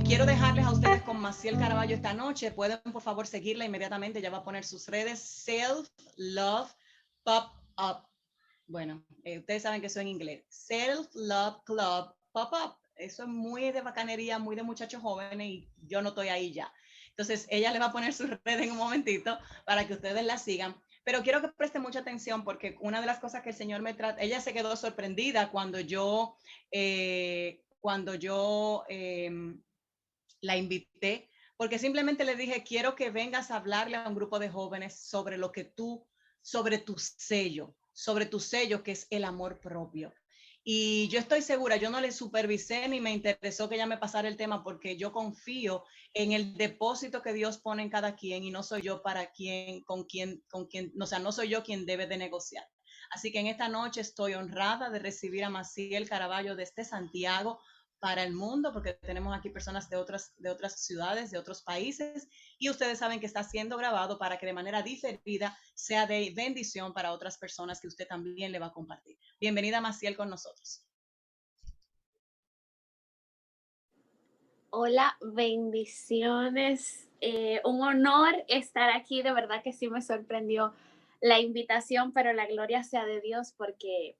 Quiero dejarles a ustedes con Maciel Caraballo esta noche. Pueden, por favor, seguirla inmediatamente. Ya va a poner sus redes. Self Love Pop Up. Bueno, ustedes saben que eso en inglés. Self Love Club Pop Up. Eso es muy de bacanería, muy de muchachos jóvenes y yo no estoy ahí ya. Entonces, ella le va a poner sus redes en un momentito para que ustedes la sigan. Pero quiero que presten mucha atención porque una de las cosas que el Señor me trata, ella se quedó sorprendida cuando yo la invité, porque simplemente le dije, quiero que vengas a hablarle a un grupo de jóvenes sobre lo que sobre tu sello que es el amor propio. Y yo estoy segura, yo no le supervisé ni me interesó que ella me pasara el tema porque yo confío en el depósito que Dios pone en cada quien y no soy yo con quien, o sea, no soy yo quien debe de negociar. Así que en esta noche estoy honrada de recibir a Maciel Caraballo desde Santiago para el mundo, porque tenemos aquí personas de otras ciudades, de otros países, y ustedes saben que está siendo grabado para que de manera diferida sea de bendición para otras personas que usted también le va a compartir. Bienvenida, Maciel, con nosotros. Hola, bendiciones. Un honor estar aquí. De verdad que sí me sorprendió la invitación, pero la gloria sea de Dios porque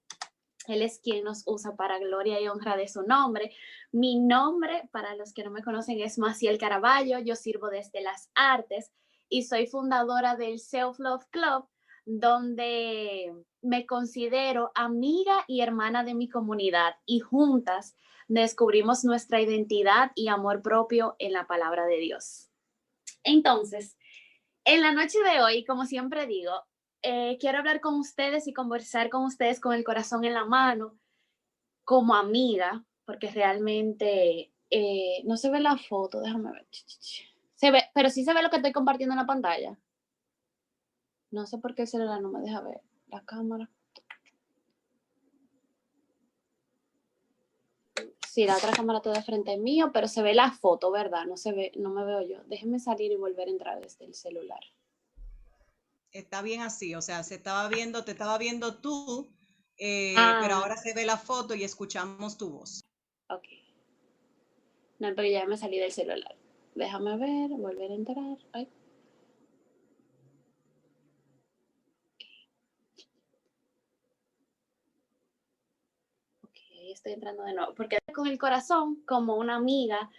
Él es quien nos usa para gloria y honra de su nombre. Mi nombre, para los que no me conocen, es Maciel Caraballo. Yo sirvo desde las artes y soy fundadora del Self Love Club, donde me considero amiga y hermana de mi comunidad y juntas descubrimos nuestra identidad y amor propio en la palabra de Dios. Entonces, en la noche de hoy, como siempre digo, quiero hablar con ustedes y conversar con ustedes con el corazón en la mano, como amiga, porque realmente no se ve la foto, déjame ver. Se ve, pero sí se ve lo que estoy compartiendo en la pantalla. No sé por qué el celular no me deja ver la cámara. Sí, la otra cámara está de frente mío, pero se ve la foto, ¿verdad? No se ve, no me veo yo. Déjenme salir y volver a entrar desde el celular. Está bien así, o sea, te estaba viendo tú, pero ahora Ah, se ve la foto y escuchamos tu voz. ok. No, porque ya me salí del celular. Déjame ver, volver a entrar. Ay. Ok, estoy entrando de nuevo. Porque con el corazón, como una amiga,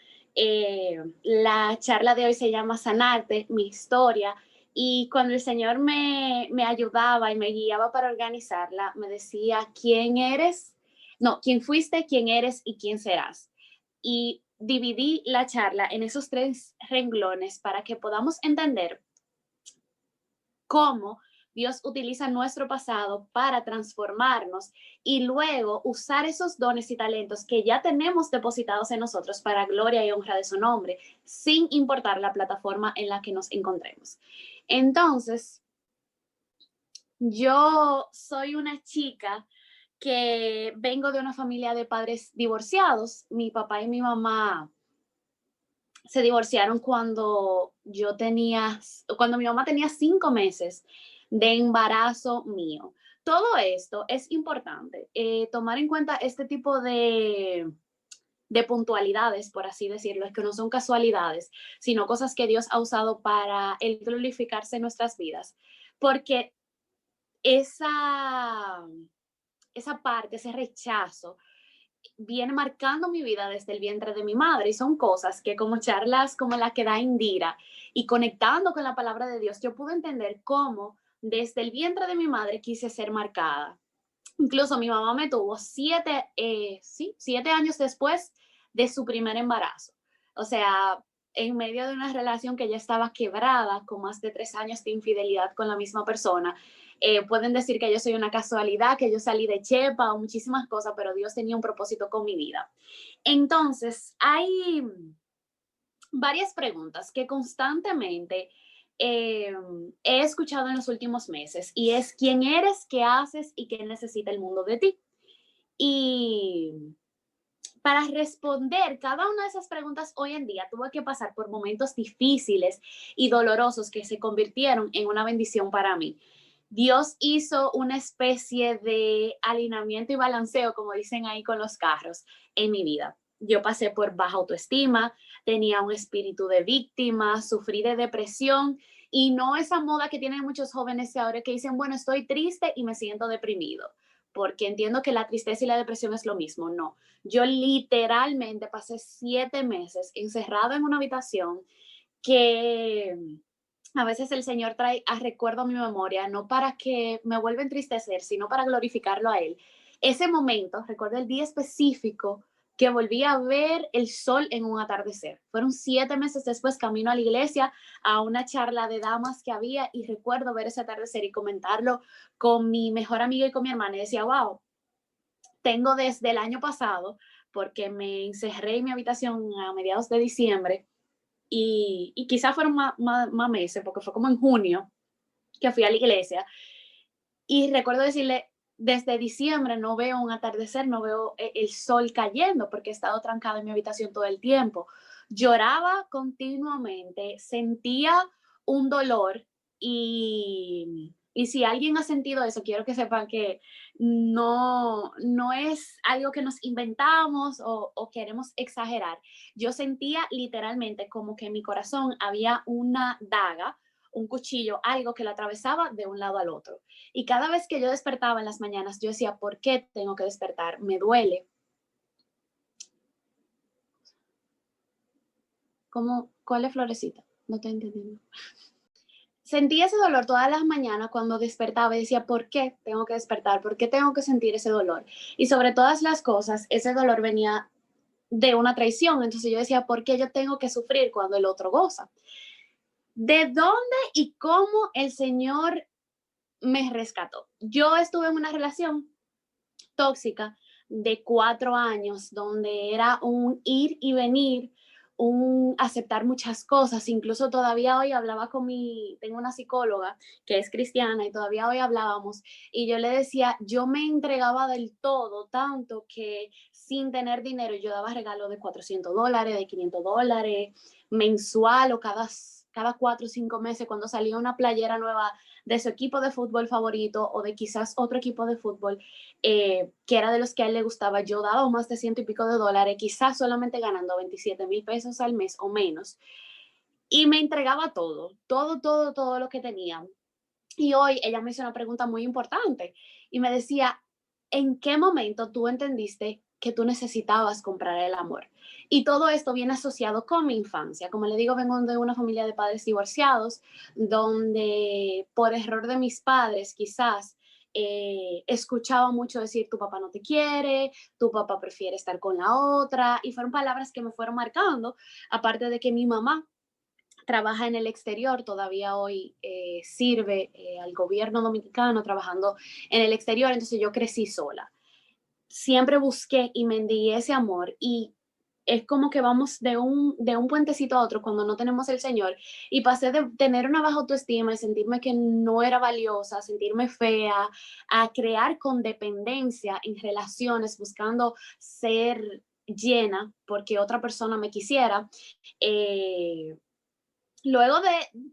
la charla de hoy se llama Sanarte, mi historia. Y cuando el Señor me ayudaba y me guiaba para organizarla, me decía, ¿quién eres? No, ¿quién fuiste, quién eres y quién serás? Y dividí la charla en esos 3 renglones para que podamos entender cómo Dios utiliza nuestro pasado para transformarnos y luego usar esos dones y talentos que ya tenemos depositados en nosotros para gloria y honra de su nombre, sin importar la plataforma en la que nos encontremos. Entonces, yo soy una chica que vengo de una familia de padres divorciados. Mi papá y mi mamá se divorciaron cuando mi mamá tenía 5 meses de embarazo mío. Todo esto es importante, tomar en cuenta este tipo de puntualidades, por así decirlo, es que no son casualidades, sino cosas que Dios ha usado para el glorificarse en nuestras vidas, porque esa, esa parte, ese rechazo, viene marcando mi vida desde el vientre de mi madre y son cosas que como charlas como la que da Indira y conectando con la palabra de Dios, yo pude entender cómo desde el vientre de mi madre quise ser marcada. Incluso mi mamá me tuvo 7 años después de su primer embarazo. O sea, en medio de una relación que ya estaba quebrada, con más de 3 años de infidelidad con la misma persona. Pueden decir que yo soy una casualidad, que yo salí de chepa o muchísimas cosas, pero Dios tenía un propósito con mi vida. Entonces, hay varias preguntas que constantemente he escuchado en los últimos meses y es quién eres, qué haces y qué necesita el mundo de ti. Y para responder cada una de esas preguntas hoy en día tuve que pasar por momentos difíciles y dolorosos que se convirtieron en una bendición para mí. Dios hizo una especie de alineamiento y balanceo, como dicen ahí con los carros, en mi vida. Yo pasé por baja autoestima, tenía un espíritu de víctima, sufrí de depresión y no esa moda que tienen muchos jóvenes ahora que dicen, bueno, estoy triste y me siento deprimido, porque entiendo que la tristeza y la depresión es lo mismo. No, yo literalmente pasé 7 meses encerrado en una habitación que a veces el Señor trae a recuerdo a mi memoria, no para que me vuelva a entristecer, sino para glorificarlo a Él. Ese momento, recuerdo el día específico que volví a ver el sol en un atardecer. Fueron 7 meses después, camino a la iglesia, a una charla de damas que había, y recuerdo ver ese atardecer y comentarlo con mi mejor amiga y con mi hermana. Y decía, wow, tengo desde el año pasado, porque me encerré en mi habitación a mediados de diciembre, y quizás fueron más meses, porque fue como en junio que fui a la iglesia, y recuerdo decirle, desde diciembre no veo un atardecer, no veo el sol cayendo, porque he estado trancada en mi habitación todo el tiempo. Lloraba continuamente, sentía un dolor, y si alguien ha sentido eso, quiero que sepan que no es algo que nos inventamos o queremos exagerar. Yo sentía literalmente como que en mi corazón había una daga, un cuchillo, algo que lo atravesaba de un lado al otro. Y cada vez que yo despertaba en las mañanas, yo decía, ¿por qué tengo que despertar? Me duele. ¿Cómo? ¿Cuál es florecita? No estoy entendiendo. Sentía ese dolor todas las mañanas cuando despertaba y decía, ¿por qué tengo que despertar? ¿Por qué tengo que sentir ese dolor? Y sobre todas las cosas, ese dolor venía de una traición. Entonces yo decía, ¿por qué yo tengo que sufrir cuando el otro goza? ¿De dónde y cómo el Señor me rescató? Yo estuve en una relación tóxica de 4 años, donde era un ir y venir, un aceptar muchas cosas. Incluso todavía hoy hablaba con tengo una psicóloga que es cristiana, y todavía hoy hablábamos, y yo le decía, yo me entregaba del todo, tanto que sin tener dinero yo daba regalos de $400, de $500 mensual, o cada 4 o 5 meses, cuando salía una playera nueva de su equipo de fútbol favorito o de quizás otro equipo de fútbol, que era de los que a él le gustaba, yo daba más de $100 y pico, quizás solamente ganando 27,000 pesos al mes o menos. Y me entregaba todo, todo, todo, todo lo que tenía. Y hoy ella me hizo una pregunta muy importante y me decía, ¿en qué momento tú entendiste que tú necesitabas comprar el amor? Y todo esto viene asociado con mi infancia. Como le digo, vengo de una familia de padres divorciados, donde por error de mis padres quizás escuchaba mucho decir, tu papá no te quiere, tu papá prefiere estar con la otra, y fueron palabras que me fueron marcando, aparte de que mi mamá trabaja en el exterior, todavía hoy sirve al gobierno dominicano trabajando en el exterior, entonces yo crecí sola. Siempre busqué y mendigué ese amor, y es como que vamos de un puentecito a otro cuando no tenemos el Señor, y pasé de tener una baja autoestima y sentirme que no era valiosa, sentirme fea, a crear codependencia en relaciones buscando ser llena porque otra persona me quisiera. eh, Luego de,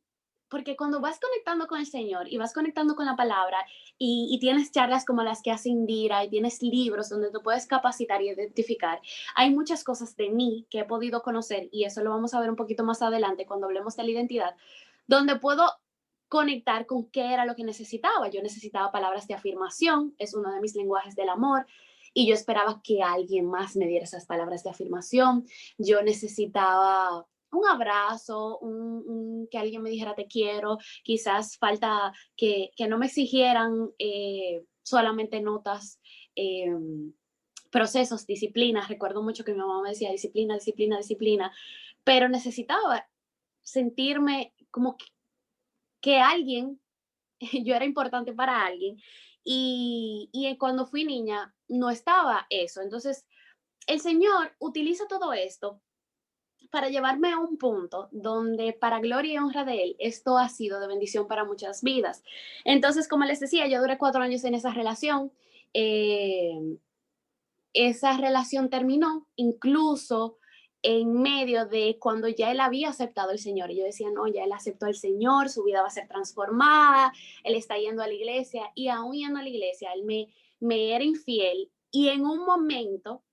porque cuando vas conectando con el Señor y vas conectando con la palabra, y tienes charlas como las que hace Indira, y tienes libros donde te puedes capacitar y identificar, hay muchas cosas de mí que he podido conocer, y eso lo vamos a ver un poquito más adelante cuando hablemos de la identidad, donde puedo conectar con qué era lo que necesitaba. Yo necesitaba palabras de afirmación, es uno de mis lenguajes del amor, y yo esperaba que alguien más me diera esas palabras de afirmación. Yo necesitaba un abrazo, que alguien me dijera te quiero, quizás falta que no me exigieran solamente notas, eh, procesos, disciplinas. Recuerdo mucho que mi mamá me decía disciplina, disciplina, disciplina, pero necesitaba sentirme como que alguien, yo era importante para alguien, y cuando fui niña no estaba eso. Entonces, el Señor utiliza todo esto para llevarme a un punto donde, para gloria y honra de Él, esto ha sido de bendición para muchas vidas. Entonces, como les decía, yo duré 4 años en esa relación. eh, Esa relación terminó, incluso en medio de cuando ya él había aceptado al Señor. Y yo decía, no, ya él aceptó al Señor, su vida va a ser transformada, él está yendo a la iglesia, y aún yendo a la iglesia, él me era infiel. Y en un momento,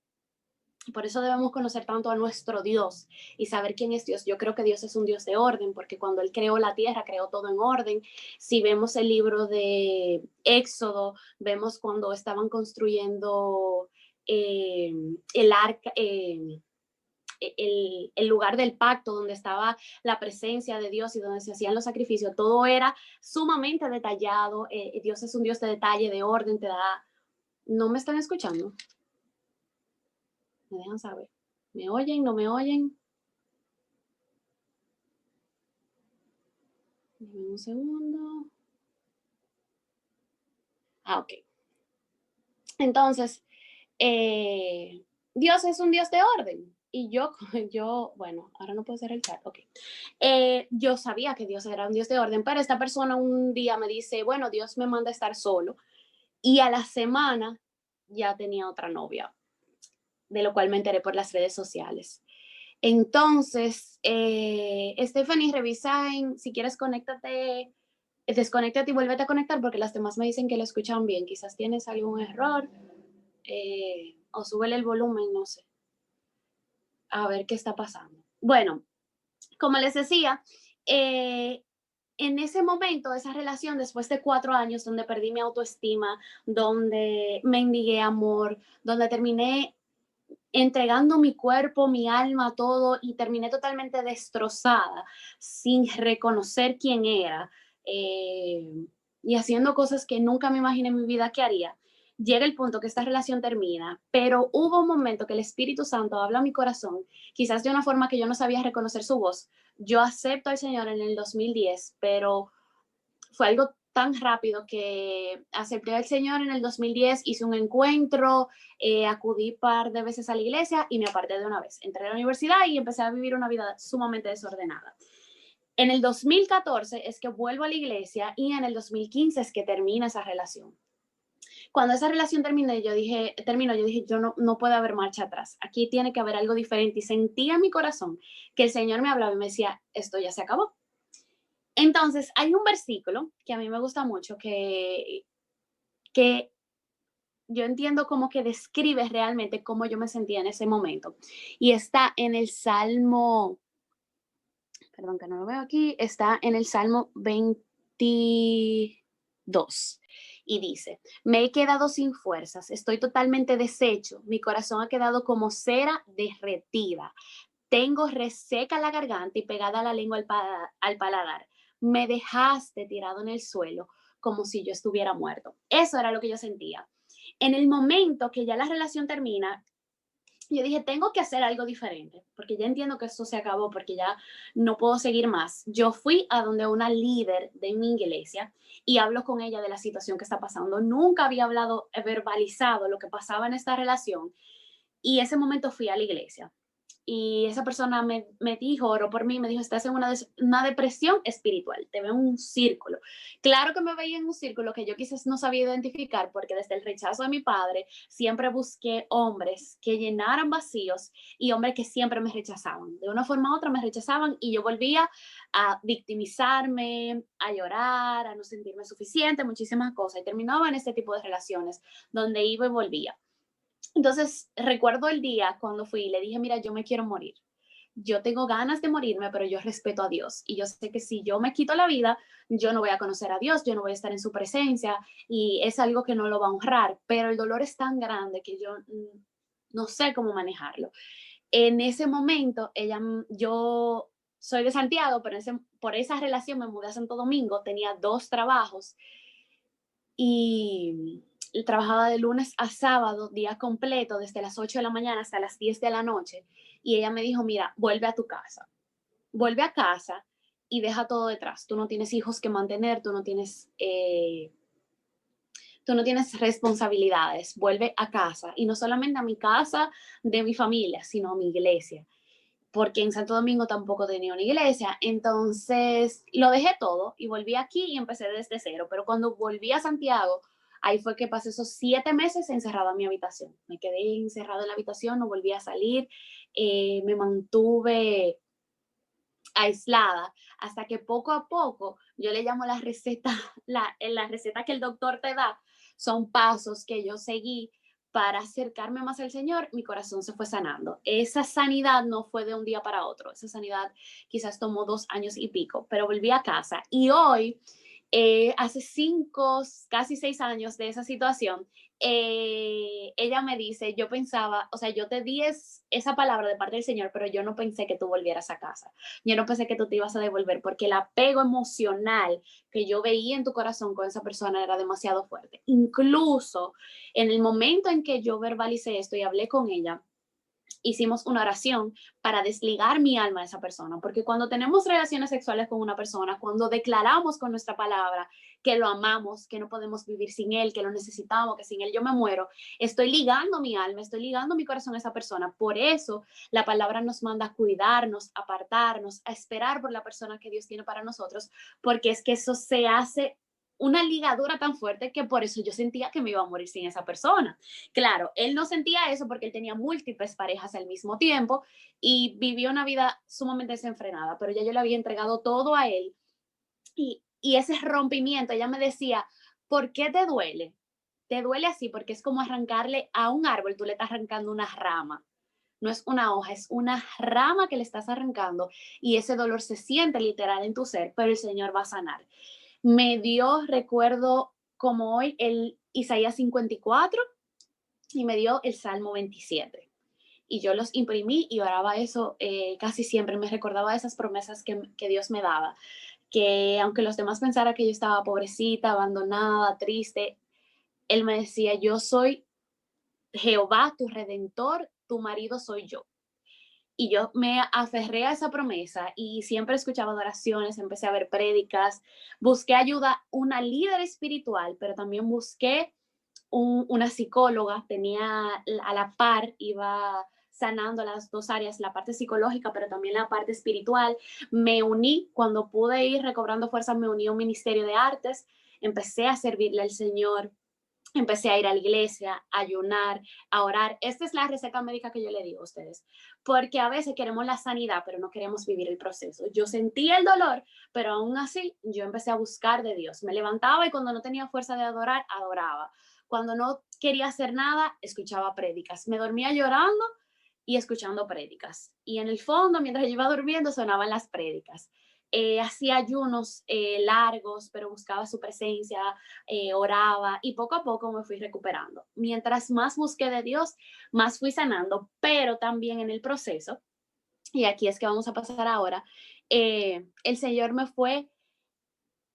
por eso debemos conocer tanto a nuestro Dios y saber quién es Dios. Yo creo que Dios es un Dios de orden, porque cuando Él creó la tierra, creó todo en orden. Si vemos el libro de Éxodo, vemos cuando estaban construyendo el arca, el lugar del pacto, donde estaba la presencia de Dios y donde se hacían los sacrificios, todo era sumamente detallado. Dios es un Dios de detalle, de orden, te da... ¿No me están escuchando? Me dejan saber. ¿Me oyen? ¿No me oyen? Dame un segundo. Ok. Entonces, Dios es un Dios de orden. Y bueno, ahora no puedo hacer el chat. Ok. Yo sabía que Dios era un Dios de orden, pero esta persona un día me dice, bueno, Dios me manda a estar solo. Y a la semana ya tenía otra novia, de lo cual me enteré por las redes sociales. Entonces, Stephanie, revisa si quieres, desconéctate y vuélvete a conectar, porque las demás me dicen que lo escuchan bien. Quizás tienes algún error, o súbele el volumen, no sé. A ver qué está pasando. Bueno, como les decía, en ese momento, esa relación, después de 4 años, donde perdí mi autoestima, donde mendigué amor, donde terminé entregando mi cuerpo, mi alma, todo, y terminé totalmente destrozada, sin reconocer quién era, y haciendo cosas que nunca me imaginé en mi vida que haría. Llega el punto que esta relación termina, pero hubo un momento que el Espíritu Santo habla a mi corazón, quizás de una forma que yo no sabía reconocer su voz. Yo acepto al Señor en el 2010, pero fue algo tan rápido que acepté al Señor en el 2010, hice un encuentro, acudí un par de veces a la iglesia y me aparté de una vez. Entré a la universidad y empecé a vivir una vida sumamente desordenada. En el 2014 es que vuelvo a la iglesia y en el 2015 es que termina esa relación. Cuando esa relación terminó, yo dije, yo no puede haber marcha atrás. Aquí tiene que haber algo diferente. Y sentía en mi corazón que el Señor me hablaba y me decía, esto ya se acabó. Entonces, hay un versículo que a mí me gusta mucho que yo entiendo como que describe realmente cómo yo me sentía en ese momento. Y está en el Salmo, perdón que no lo veo aquí, está en el Salmo 22. Y dice, me he quedado sin fuerzas, estoy totalmente deshecho, mi corazón ha quedado como cera derretida. Tengo reseca la garganta y pegada la lengua al paladar. Me dejaste tirado en el suelo como si yo estuviera muerto. Eso era lo que yo sentía. En el momento que ya la relación termina, yo dije, tengo que hacer algo diferente, porque ya entiendo que esto se acabó, porque ya no puedo seguir más. Yo fui a donde una líder de mi iglesia y hablo con ella de la situación que está pasando. Nunca había hablado, verbalizado lo que pasaba en esta relación. Y ese momento fui a la iglesia y esa persona me dijo, oró por mí, me dijo, estás en una depresión espiritual, te veo en un círculo. Claro que me veía en un círculo que yo quizás no sabía identificar, porque desde el rechazo de mi padre siempre busqué hombres que llenaran vacíos y hombres que siempre me rechazaban. De una forma u otra me rechazaban y yo volvía a victimizarme, a llorar, a no sentirme suficiente, muchísimas cosas. Y terminaba en este tipo de relaciones donde iba y volvía. Entonces, recuerdo el día cuando fui y le dije, mira, yo me quiero morir. Yo tengo ganas de morirme, pero yo respeto a Dios. Y yo sé que si yo me quito la vida, yo no voy a conocer a Dios, yo no voy a estar en su presencia y es algo que no lo va a honrar. Pero el dolor es tan grande que yo no sé cómo manejarlo. En ese momento, yo soy de Santiago, pero por esa relación me mudé a Santo Domingo, tenía 2 trabajos y trabajaba de lunes a sábado, día completo, desde las 8 de la mañana hasta las 10 de la noche. Y ella me dijo, mira, vuelve a tu casa, vuelve a casa y deja todo detrás. Tú no tienes hijos que mantener, tú no tienes responsabilidades, vuelve a casa. Y no solamente a mi casa de mi familia, sino a mi iglesia, porque en Santo Domingo tampoco tenía una iglesia. Entonces lo dejé todo y volví aquí y empecé desde cero. Pero cuando volví a Santiago, Ahí fue que pasé esos 7 meses encerrada en mi habitación. Me quedé encerrada en la habitación, no volví a salir, me mantuve aislada, hasta que poco a poco, yo le llamo la receta, la receta que el doctor te da, son pasos que yo seguí para acercarme más al Señor, mi corazón se fue sanando. Esa sanidad no fue de un día para otro, esa sanidad quizás tomó 2 años y pico, pero volví a casa y hoy, hace 5, casi 6 años de esa situación, ella me dice, yo pensaba, o sea, yo te di esa palabra de parte del Señor, pero yo no pensé que tú volvieras a casa. Yo no pensé que tú te ibas a devolver porque el apego emocional que yo veía en tu corazón con esa persona era demasiado fuerte. Incluso en el momento en que yo verbalicé esto y hablé con ella, hicimos una oración para desligar mi alma de esa persona, porque cuando tenemos relaciones sexuales con una persona, cuando declaramos con nuestra palabra que lo amamos, que no podemos vivir sin él, que lo necesitamos, que sin él yo me muero, estoy ligando mi alma, estoy ligando mi corazón a esa persona. Por eso la palabra nos manda a cuidarnos, a apartarnos, a esperar por la persona que Dios tiene para nosotros, porque es que eso se hace una ligadura tan fuerte que por eso yo sentía que me iba a morir sin esa persona. Claro, él no sentía eso porque él tenía múltiples parejas al mismo tiempo y vivió una vida sumamente desenfrenada, pero ya yo le había entregado todo a él y ese rompimiento, ella me decía, ¿por qué te duele? Te duele así porque es como arrancarle a un árbol, tú le estás arrancando una rama. No es una hoja, es una rama que le estás arrancando y ese dolor se siente literal en tu ser, pero el Señor va a sanar. Me dio, recuerdo como hoy, el Isaías 54 y me dio el Salmo 27. Y yo los imprimí y oraba eso casi siempre. Me recordaba esas promesas que Dios me daba. Que aunque los demás pensaran que yo estaba pobrecita, abandonada, triste, Él me decía, yo soy Jehová, tu redentor, tu marido soy yo. Y yo me aferré a esa promesa y siempre escuchaba oraciones, empecé a ver prédicas, busqué ayuda, una líder espiritual, pero también busqué una psicóloga, tenía a la par, iba sanando las dos áreas, la parte psicológica, pero también la parte espiritual. Me uní, cuando pude ir recobrando fuerzas, me uní a un ministerio de artes, empecé a servirle al Señor, empecé a ir a la iglesia, a ayunar, a orar. Esta es la receta médica que yo le digo a ustedes, porque a veces queremos la sanidad, pero no queremos vivir el proceso. Yo sentía el dolor, pero aún así yo empecé a buscar de Dios. Me levantaba y cuando no tenía fuerza de adorar, adoraba. Cuando no quería hacer nada, escuchaba prédicas. Me dormía llorando y escuchando prédicas. Y en el fondo, mientras yo iba durmiendo, sonaban las prédicas. Hacía ayunos largos, pero buscaba su presencia, oraba y poco a poco me fui recuperando. Mientras más busqué de Dios, más fui sanando, pero también en el proceso, y aquí es que vamos a pasar ahora, el Señor me fue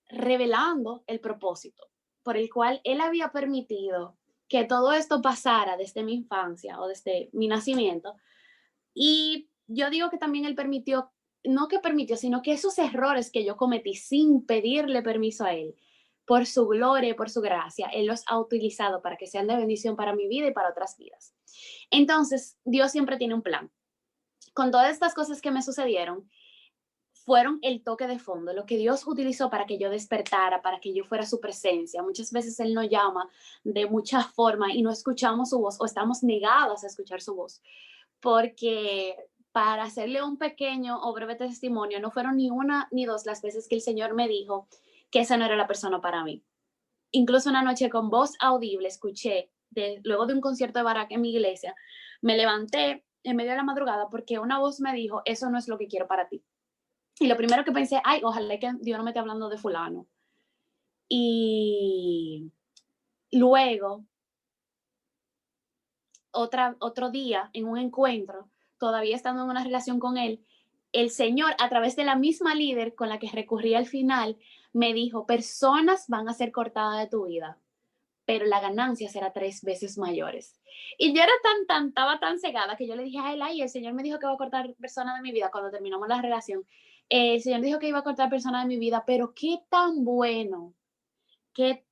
revelando el propósito por el cual Él había permitido que todo esto pasara desde mi infancia o desde mi nacimiento. Y yo digo que también Él permitió, no que permitió, sino que esos errores que yo cometí sin pedirle permiso a Él, por su gloria y por su gracia, Él los ha utilizado para que sean de bendición para mi vida y para otras vidas. Entonces, Dios siempre tiene un plan. Con todas estas cosas que me sucedieron, fueron el toque de fondo, lo que Dios utilizó para que yo despertara, para que yo fuera su presencia. Muchas veces Él nos llama de muchas formas y no escuchamos su voz o estamos negadas a escuchar su voz, porque para hacerle un pequeño o breve testimonio, no fueron ni una ni dos las veces que el Señor me dijo que esa no era la persona para mí. Incluso una noche con voz audible escuché, luego de un concierto de Barak en mi iglesia, me levanté en medio de la madrugada porque una voz me dijo, eso no es lo que quiero para ti. Y lo primero que pensé, ay, ojalá que Dios no me esté hablando de fulano. Y luego, otro día, en un encuentro, todavía estando en una relación con él, el Señor, a través de la misma líder con la que recurrí al final, me dijo, personas van a ser cortadas de tu vida, pero la ganancia será 3 veces mayores. Y yo era estaba tan cegada que yo le dije a él, ay, el Señor me dijo que va a cortar personas de mi vida cuando terminamos la relación. El Señor dijo que iba a cortar personas de mi vida, pero qué tan bueno, qué,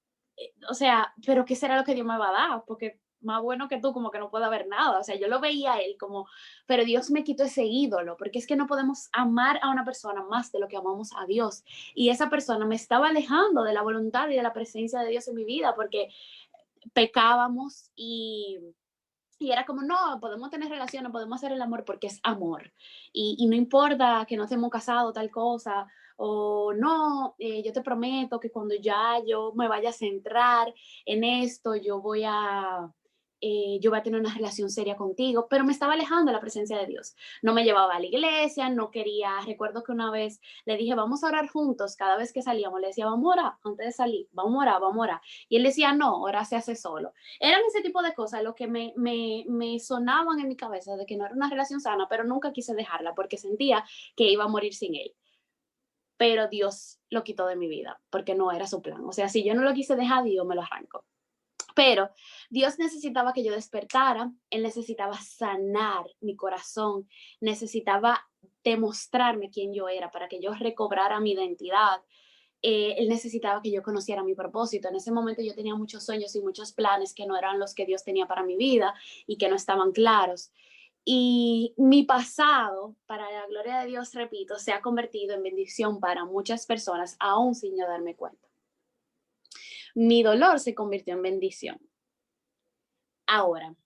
o sea, pero qué será lo que Dios me va a dar, porque más bueno que tú, como que no puede haber nada. O sea, yo lo veía a él como, pero Dios me quitó ese ídolo, porque es que no podemos amar a una persona más de lo que amamos a Dios. Y esa persona me estaba alejando de la voluntad y de la presencia de Dios en mi vida, porque pecábamos y era como, no, podemos tener relación, no podemos hacer el amor porque es amor. Y no importa que no estemos casados, tal cosa, o no, yo te prometo que cuando ya yo me vaya a centrar en esto, yo voy a tener una relación seria contigo, pero me estaba alejando de la presencia de Dios. No me llevaba a la iglesia, no quería, recuerdo que una vez le dije, vamos a orar juntos, cada vez que salíamos, le decía, vamos a orar antes de salir, vamos a orar, vamos a orar. Y él decía, no, orar se hace solo. Eran ese tipo de cosas lo que me sonaban en mi cabeza de que no era una relación sana, pero nunca quise dejarla porque sentía que iba a morir sin él. Pero Dios lo quitó de mi vida porque no era su plan. O sea, si yo no lo quise dejar, Dios me lo arrancó. Pero Dios necesitaba que yo despertara, Él necesitaba sanar mi corazón, necesitaba demostrarme quién yo era para que yo recobrara mi identidad. Él necesitaba que yo conociera mi propósito. En ese momento yo tenía muchos sueños y muchos planes que no eran los que Dios tenía para mi vida y que no estaban claros. Y mi pasado, para la gloria de Dios, repito, se ha convertido en bendición para muchas personas, aún sin yo darme cuenta. Mi dolor se convirtió en bendición. Ahora,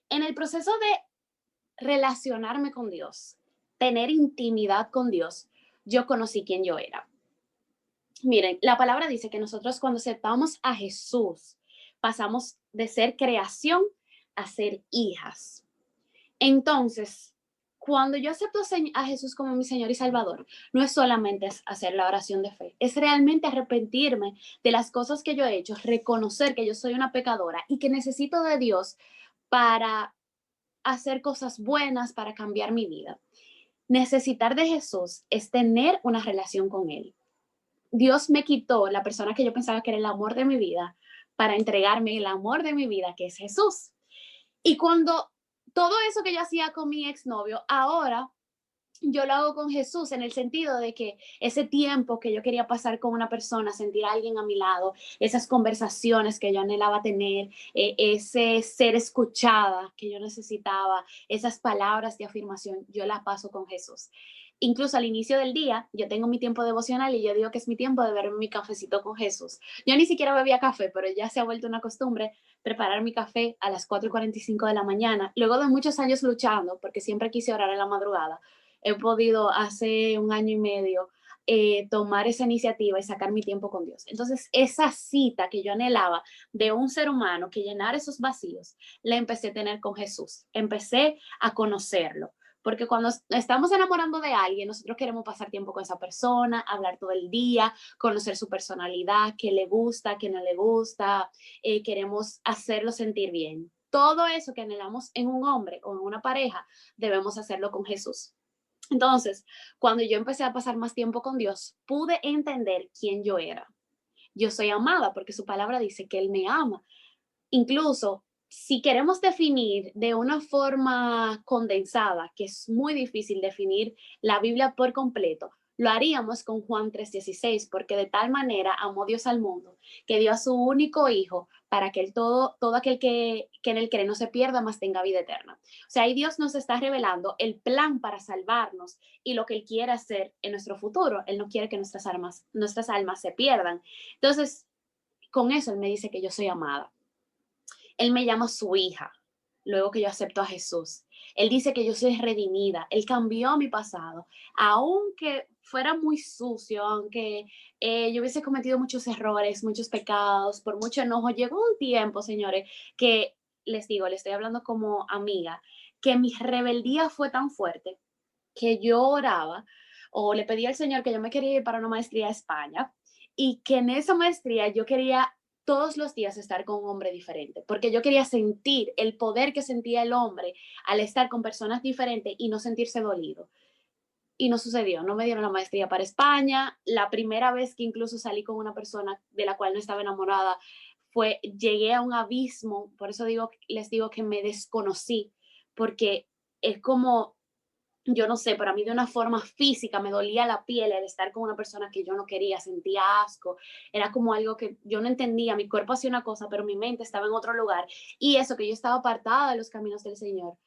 en el proceso de relacionarme con Dios, tener intimidad con Dios, yo conocí quién yo era. Miren, la palabra dice que nosotros cuando aceptamos a Jesús, pasamos de ser creación a ser hijas. Entonces, cuando yo acepto a Jesús como mi Señor y Salvador, no es solamente hacer la oración de fe, es realmente arrepentirme de las cosas que yo he hecho, reconocer que yo soy una pecadora y que necesito de Dios para hacer cosas buenas, para cambiar mi vida. Necesitar de Jesús es tener una relación con Él. Dios me quitó la persona que yo pensaba que era el amor de mi vida para entregarme el amor de mi vida, que es Jesús. Y cuando todo eso que yo hacía con mi exnovio, ahora yo lo hago con Jesús en el sentido de que ese tiempo que yo quería pasar con una persona, sentir a alguien a mi lado, esas conversaciones que yo anhelaba tener, ese ser escuchada que yo necesitaba, esas palabras de afirmación, yo las paso con Jesús. Incluso al inicio del día, yo tengo mi tiempo devocional y yo digo que es mi tiempo de beber mi cafecito con Jesús. Yo ni siquiera bebía café, pero ya se ha vuelto una costumbre preparar mi café a las 4:45 de la mañana, luego de muchos años luchando, porque siempre quise orar en la madrugada. He podido hace 1 año y medio tomar esa iniciativa y sacar mi tiempo con Dios. Entonces, esa cita que yo anhelaba de un ser humano que llenara esos vacíos, la empecé a tener con Jesús. Empecé a conocerlo. Porque cuando estamos enamorando de alguien, nosotros queremos pasar tiempo con esa persona, hablar todo el día, conocer su personalidad, qué le gusta, qué no le gusta, queremos hacerlo sentir bien. Todo eso que anhelamos en un hombre o en una pareja, debemos hacerlo con Jesús. Entonces, cuando yo empecé a pasar más tiempo con Dios, pude entender quién yo era. Yo soy amada porque su palabra dice que Él me ama. Incluso si queremos definir de una forma condensada, que es muy difícil definir la Biblia por completo, lo haríamos con Juan 3:16, porque de tal manera amó Dios al mundo, que dio a su único hijo para que todo aquel que en él cree no se pierda, mas tenga vida eterna. O sea, ahí Dios nos está revelando el plan para salvarnos y lo que Él quiere hacer en nuestro futuro. Él no quiere que nuestras almas se pierdan. Entonces, con eso Él me dice que yo soy amada. Él me llama su hija, luego que yo acepto a Jesús. Él dice que yo soy redimida. Él cambió mi pasado. Aunque fuera muy sucio, aunque yo hubiese cometido muchos errores, muchos pecados, por mucho enojo, llegó un tiempo, señores, que les digo, le estoy hablando como amiga, que mi rebeldía fue tan fuerte que yo oraba o le pedí al Señor que yo me quería ir para una maestría a España y que en esa maestría yo quería todos los días estar con un hombre diferente, porque yo quería sentir el poder que sentía el hombre al estar con personas diferentes y no sentirse dolido. Y no sucedió, no me dieron la maestría para España. La primera vez que incluso salí con una persona de la cual no estaba enamorada llegué a un abismo, por eso les digo que me desconocí, porque es como yo no sé, para mí de una forma física me dolía la piel al estar con una persona que yo no quería, sentía asco, era como algo que yo no entendía, mi cuerpo hacía una cosa, pero mi mente estaba en otro lugar, y eso que yo estaba apartada de los caminos del Señor,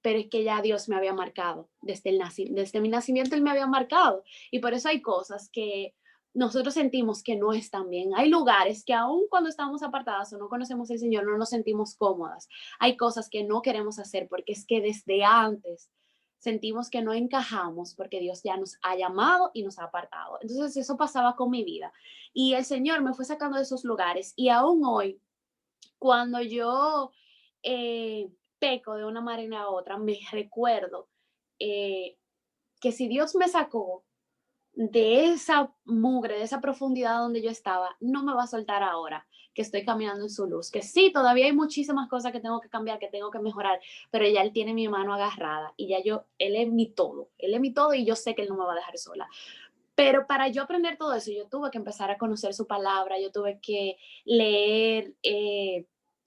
pero es que ya Dios me había marcado, desde mi nacimiento Él me había marcado, y por eso hay cosas que nosotros sentimos que no están bien. Hay lugares que aun cuando estamos apartadas o no conocemos al Señor, no nos sentimos cómodas. Hay cosas que no queremos hacer porque es que desde antes sentimos que no encajamos porque Dios ya nos ha llamado y nos ha apartado. Entonces eso pasaba con mi vida y el Señor me fue sacando de esos lugares y aún hoy, cuando yo peco de una manera a otra, me recuerdo eh, que si Dios me sacó de esa mugre, de esa profundidad donde yo estaba, no me va a soltar ahora que estoy caminando en su luz. Que sí, todavía hay muchísimas cosas que tengo que cambiar, que tengo que mejorar, pero ya Él tiene mi mano agarrada y ya Él es mi todo y yo sé que Él no me va a dejar sola. Pero para yo aprender todo eso, yo tuve que empezar a conocer su palabra, yo tuve que leer,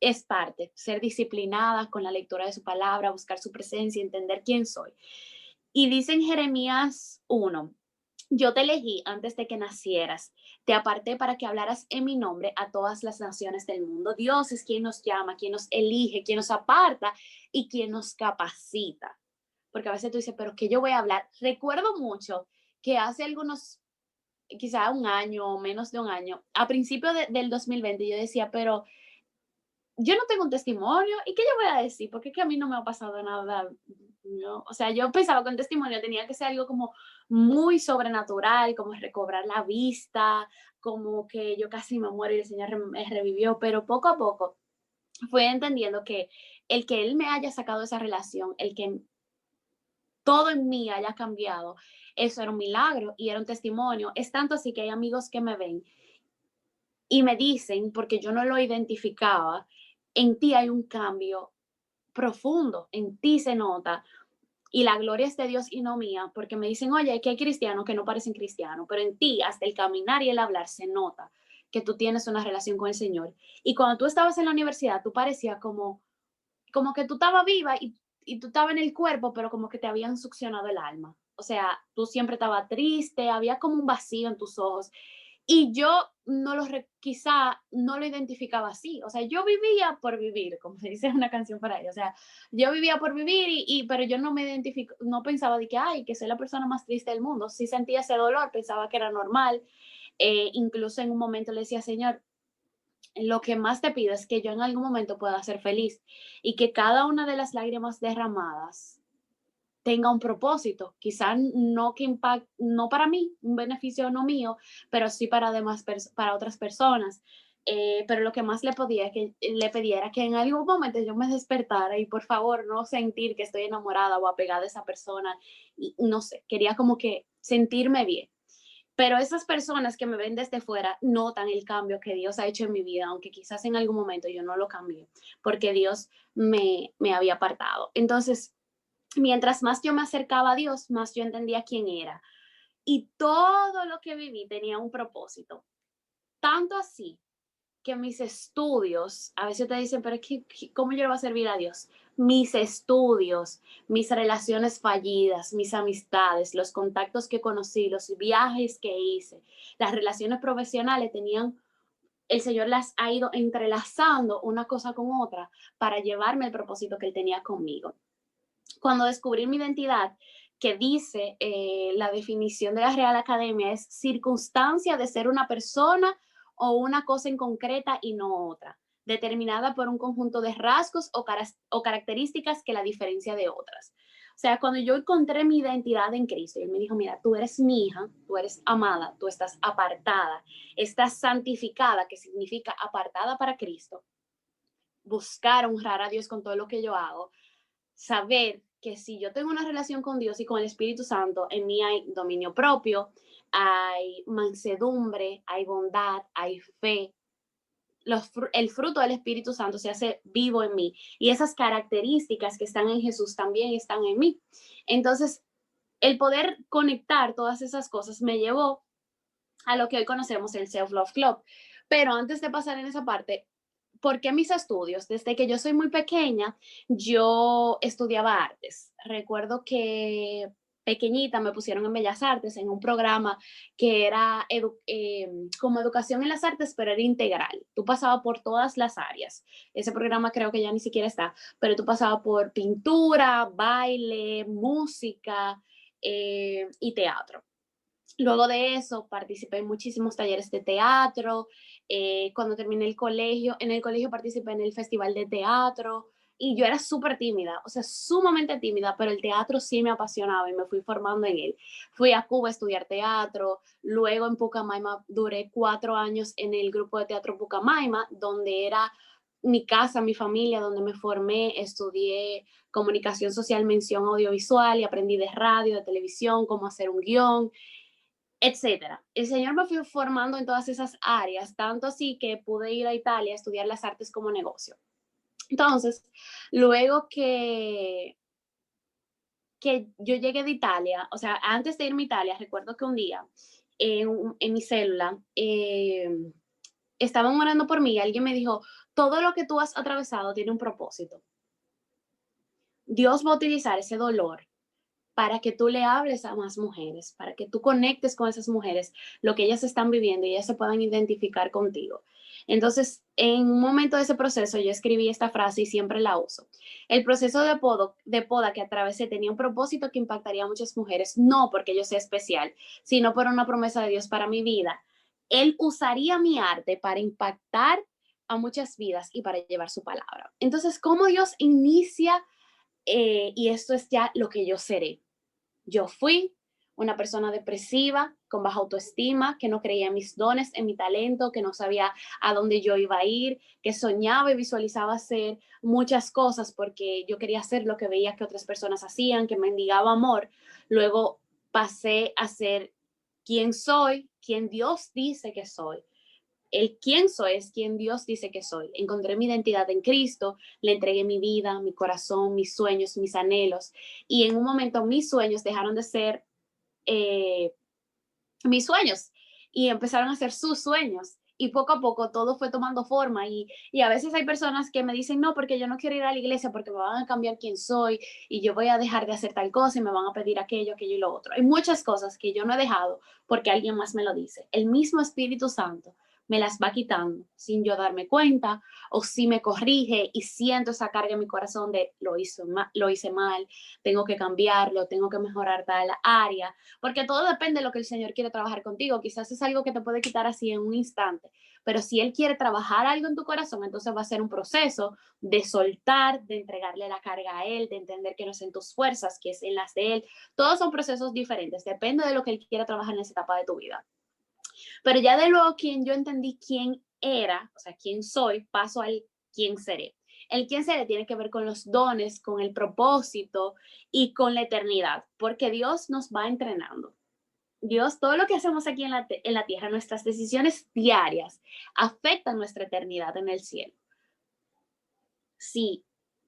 es parte, ser disciplinada con la lectura de su palabra, buscar su presencia, entender quién soy. Y dice en Jeremías 1, yo te elegí antes de que nacieras, te aparté para que hablaras en mi nombre a todas las naciones del mundo. Dios es quien nos llama, quien nos elige, quien nos aparta y quien nos capacita. Porque a veces tú dices, pero ¿qué yo voy a hablar? Recuerdo mucho que hace algunos, quizá un año o menos de un año, a principio del 2020, yo decía, pero yo no tengo un testimonio, ¿y qué yo voy a decir? Porque es que a mí no me ha pasado nada, ¿no? O sea, yo pensaba que un testimonio tenía que ser algo como muy sobrenatural, como recobrar la vista, como que yo casi me muero y el Señor me revivió, pero poco a poco fui entendiendo que el que Él me haya sacado de esa relación, el que todo en mí haya cambiado, eso era un milagro y era un testimonio. Es tanto así que hay amigos que me ven y me dicen, porque yo no lo identificaba, en ti hay un cambio profundo, en ti se nota. Y la gloria es de Dios y no mía, porque me dicen, oye, que hay cristianos que no parecen cristianos, pero en ti, hasta el caminar y el hablar, se nota que tú tienes una relación con el Señor. Y cuando tú estabas en la universidad, tú parecías como que tú estabas viva y tú estabas en el cuerpo, pero como que te habían succionado el alma. O sea, tú siempre estabas triste, había como un vacío en tus ojos. Y yo quizá no lo identificaba así. O sea, yo vivía por vivir, como se dice en una canción para ella. O sea, yo vivía por vivir, pero yo no me identifico, no pensaba de que, ay, que soy la persona más triste del mundo. Sí sentía ese dolor, pensaba que era normal. Incluso en un momento le decía, Señor, lo que más te pido es que yo en algún momento pueda ser feliz y que cada una de las lágrimas derramadas tenga un propósito, quizá no que impacte, no para mí, un beneficio no mío, pero sí para para otras personas. Pero lo que más le pedía era que en algún momento yo me despertara y por favor no sentir que estoy enamorada o apegada a esa persona. Y no sé, quería como que sentirme bien. Pero esas personas que me ven desde fuera notan el cambio que Dios ha hecho en mi vida, aunque quizás en algún momento yo no lo cambié, porque Dios me había apartado. Entonces, mientras más yo me acercaba a Dios, más yo entendía quién era. Y todo lo que viví tenía un propósito. Tanto así que mis estudios, a veces te dicen, pero es que, ¿cómo yo le voy a servir a Dios? Mis estudios, mis relaciones fallidas, mis amistades, los contactos que conocí, los viajes que hice, las relaciones profesionales tenían, el Señor las ha ido entrelazando una cosa con otra para llevarme el propósito que Él tenía conmigo. Cuando descubrí mi identidad, que dice la definición de la Real Academia, es circunstancia de ser una persona o una cosa en concreta y no otra, determinada por un conjunto de rasgos o características que la diferencia de otras. O sea, cuando yo encontré mi identidad en Cristo, Él me dijo, mira, tú eres mi hija, tú eres amada, tú estás apartada, estás santificada, que significa apartada para Cristo, buscar honrar a Dios con todo lo que yo hago, saber que si yo tengo una relación con Dios y con el Espíritu Santo, en mí hay dominio propio, hay mansedumbre, hay bondad, hay fe. El fruto del Espíritu Santo se hace vivo en mí y esas características que están en Jesús también están en mí. Entonces, el poder conectar todas esas cosas me llevó a lo que hoy conocemos el Self-Love Club. Pero antes de pasar en esa parte, ¿por qué mis estudios? Desde que yo soy muy pequeña, yo estudiaba artes. Recuerdo que pequeñita me pusieron en Bellas Artes en un programa que era como educación en las artes, pero era integral. Tú pasabas por todas las áreas. Ese programa creo que ya ni siquiera está, pero tú pasabas por pintura, baile, música y teatro. Luego de eso, participé en muchísimos talleres de teatro. Cuando terminé el colegio, en el colegio participé en el festival de teatro y yo era súper tímida, o sea, sumamente tímida, pero el teatro sí me apasionaba y me fui formando en él. Fui a Cuba a estudiar teatro, luego en Pucamaima duré 4 años en el grupo de teatro Pucamaima, donde era mi casa, mi familia, donde me formé, estudié comunicación social, mención audiovisual y aprendí de radio, de televisión, cómo hacer un guión, etcétera. El Señor me fue formando en todas esas áreas, tanto así que pude ir a Italia a estudiar las artes como negocio. Entonces, luego que yo llegué de Italia, o sea, antes de irme a Italia, recuerdo que un día en mi célula estaban orando por mí y alguien me dijo, todo lo que tú has atravesado tiene un propósito. Dios va a utilizar ese dolor para que tú le hables a más mujeres, para que tú conectes con esas mujeres, lo que ellas están viviendo y ellas se puedan identificar contigo. Entonces, en un momento de ese proceso, yo escribí esta frase y siempre la uso. El proceso de poda que atravesé tenía un propósito que impactaría a muchas mujeres, no porque yo sea especial, sino por una promesa de Dios para mi vida. Él usaría mi arte para impactar a muchas vidas y para llevar su palabra. Entonces, ¿cómo Dios inicia? Y esto es ya lo que yo seré. Yo fui una persona depresiva, con baja autoestima, que no creía en mis dones, en mi talento, que no sabía a dónde yo iba a ir, que soñaba y visualizaba hacer muchas cosas porque yo quería hacer lo que veía que otras personas hacían, que mendigaba amor. Luego pasé a ser quien soy, quien Dios dice que soy. El quién soy es quien Dios dice que soy. Encontré mi identidad en Cristo, le entregué mi vida, mi corazón, mis sueños, mis anhelos. Y en un momento mis sueños dejaron de ser eh, mis sueños y empezaron a ser sus sueños. Y poco a poco todo fue tomando forma y a veces hay personas que me dicen, no, porque yo no quiero ir a la iglesia porque me van a cambiar quién soy y yo voy a dejar de hacer tal cosa y me van a pedir aquello, aquello y lo otro. Hay muchas cosas que yo no he dejado porque alguien más me lo dice. El mismo Espíritu Santo me las va quitando sin yo darme cuenta o si me corrige y siento esa carga en mi corazón de lo hice mal, tengo que cambiarlo, tengo que mejorar tal área, porque todo depende de lo que el Señor quiere trabajar contigo. Quizás es algo que te puede quitar así en un instante, pero si Él quiere trabajar algo en tu corazón, entonces va a ser un proceso de soltar, de entregarle la carga a Él, de entender que no es en tus fuerzas, que es en las de Él. Todos son procesos diferentes, depende de lo que Él quiera trabajar en esa etapa de tu vida. Pero ya de luego quien yo entendí quién era, o sea, quién soy, paso al quién seré. El quién seré tiene que ver con los dones, con el propósito y con la eternidad, porque Dios nos va entrenando. Dios, todo lo que hacemos aquí en la tierra, nuestras decisiones diarias, afectan nuestra eternidad en el cielo. Si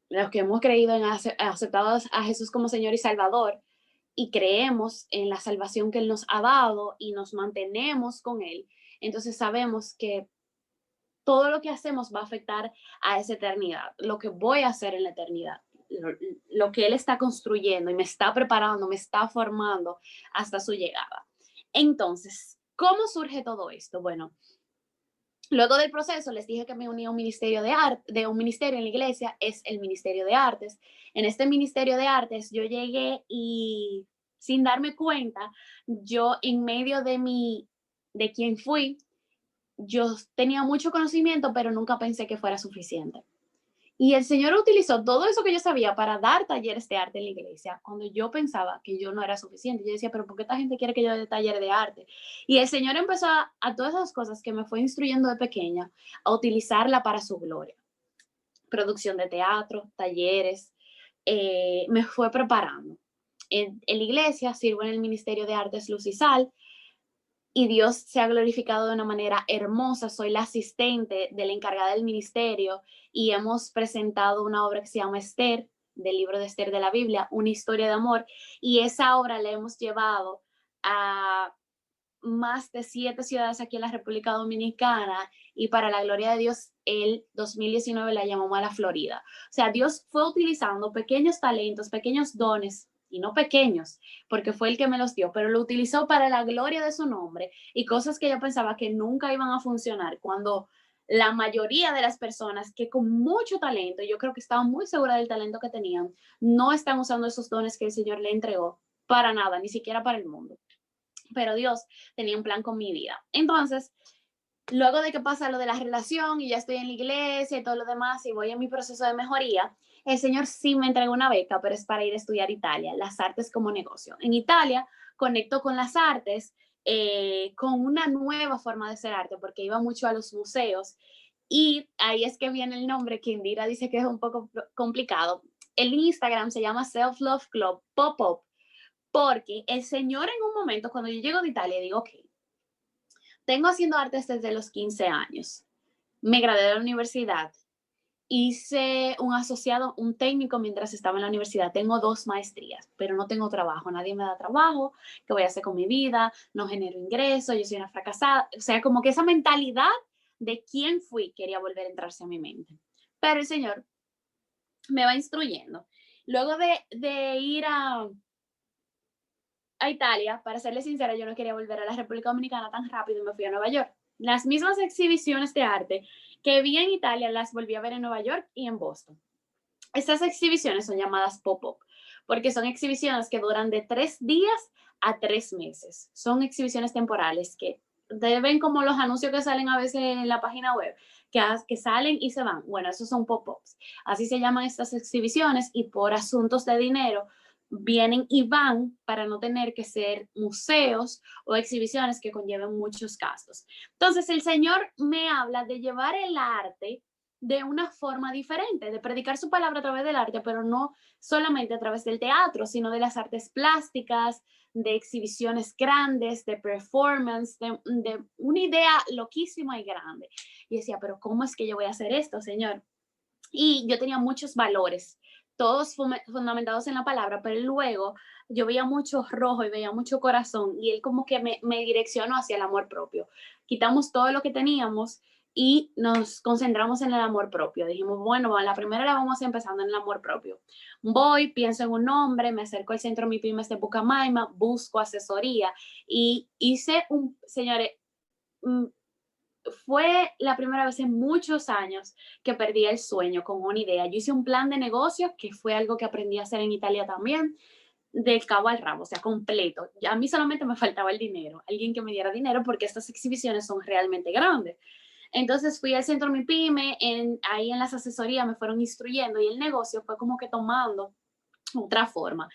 los que hemos creído en aceptado a Jesús como Señor y Salvador y creemos en la salvación que Él nos ha dado y nos mantenemos con Él, entonces sabemos que todo lo que hacemos va a afectar a esa eternidad, lo que voy a hacer en la eternidad, lo que Él está construyendo y me está preparando, me está formando hasta su llegada. Entonces, ¿cómo surge todo esto? Bueno, luego del proceso les dije que me uní a un ministerio de arte, de un ministerio en la iglesia, es el Ministerio de Artes. En este Ministerio de Artes yo llegué y sin darme cuenta, yo en medio de quien fui, yo tenía mucho conocimiento, pero nunca pensé que fuera suficiente. Y el Señor utilizó todo eso que yo sabía para dar talleres de arte en la iglesia, cuando yo pensaba que yo no era suficiente. Yo decía, pero ¿por qué esta gente quiere que yo dé taller de arte? Y el Señor empezó a todas esas cosas que me fue instruyendo de pequeña, a utilizarla para su gloria. Producción de teatro, talleres, me fue preparando. En la iglesia sirvo en el Ministerio de Artes Luz y Sal, y Dios se ha glorificado de una manera hermosa. Soy la asistente de la encargada del ministerio y hemos presentado una obra que se llama Esther, del libro de Esther de la Biblia, una historia de amor, y esa obra la hemos llevado a más de 7 ciudades aquí en la República Dominicana y para la gloria de Dios, el 2019 la llamó a la Florida. O sea, Dios fue utilizando pequeños talentos, pequeños dones y no pequeños, porque fue el que me los dio, pero lo utilizó para la gloria de su nombre y cosas que yo pensaba que nunca iban a funcionar cuando la mayoría de las personas que con mucho talento, yo creo que estaban muy seguras del talento que tenían, no están usando esos dones que el Señor le entregó para nada, ni siquiera para el mundo. pero Dios tenía un plan con mi vida. Entonces, luego de que pasa lo de la relación y ya estoy en la iglesia y todo lo demás y voy en mi proceso de mejoría, el Señor sí me entregó una beca, pero es para ir a estudiar Italia, las artes como negocio. En Italia conecto con las artes, con una nueva forma de hacer arte, porque iba mucho a los museos y ahí es que viene el nombre que Indira dice que es un poco complicado. El Instagram se llama Self Love Club Pop-Up, porque el Señor en un momento, cuando yo llego de Italia, digo, ok, tengo haciendo artes desde los 15 años. Me gradué de la universidad. Hice un asociado, un técnico mientras estaba en la universidad. Tengo 2 maestrías, pero no tengo trabajo. Nadie me da trabajo. ¿Qué voy a hacer con mi vida? No genero ingresos. Yo soy una fracasada. O sea, como que esa mentalidad de quién fui quería volver a entrarse a mi mente. Pero el Señor me va instruyendo. Luego de ir a Italia, para serles sincera, yo no quería volver a la República Dominicana tan rápido y me fui a Nueva York. Las mismas exhibiciones de arte que vi en Italia las volví a ver en Nueva York y en Boston. Estas exhibiciones son llamadas pop-up porque son exhibiciones que duran de 3 días a 3 meses. Son exhibiciones temporales que ven como los anuncios que salen a veces en la página web, que salen y se van. Bueno, esos son pop-ups. Así se llaman estas exhibiciones y por asuntos de dinero vienen y van para no tener que ser museos o exhibiciones que conlleven muchos gastos. Entonces, el Señor me habla de llevar el arte de una forma diferente, de predicar su palabra a través del arte, pero no solamente a través del teatro, sino de las artes plásticas, de exhibiciones grandes, de performance, de una idea loquísima y grande. Y decía, pero ¿cómo es que yo voy a hacer esto, Señor? Y yo tenía muchos valores, todos fundamentados en la palabra, pero luego yo veía mucho rojo y veía mucho corazón y él como que me direccionó hacia el amor propio. Quitamos todo lo que teníamos y nos concentramos en el amor propio. Dijimos, bueno, la primera la vamos empezando en el amor propio. Voy, pienso en un nombre, me acerco al centro Mi Pymes de Pucamaima, busco asesoría y hice señores, fue la primera vez en muchos años que perdí el sueño con una idea. Yo hice un plan de negocio, que fue algo que aprendí a hacer en Italia también, del cabo al rabo, o sea, completo. A mí solamente me faltaba el dinero, alguien que me diera dinero porque estas exhibiciones son realmente grandes. Entonces fui al centro Mi Pyme, ahí en las asesorías me fueron instruyendo y el negocio fue como que tomando otra forma.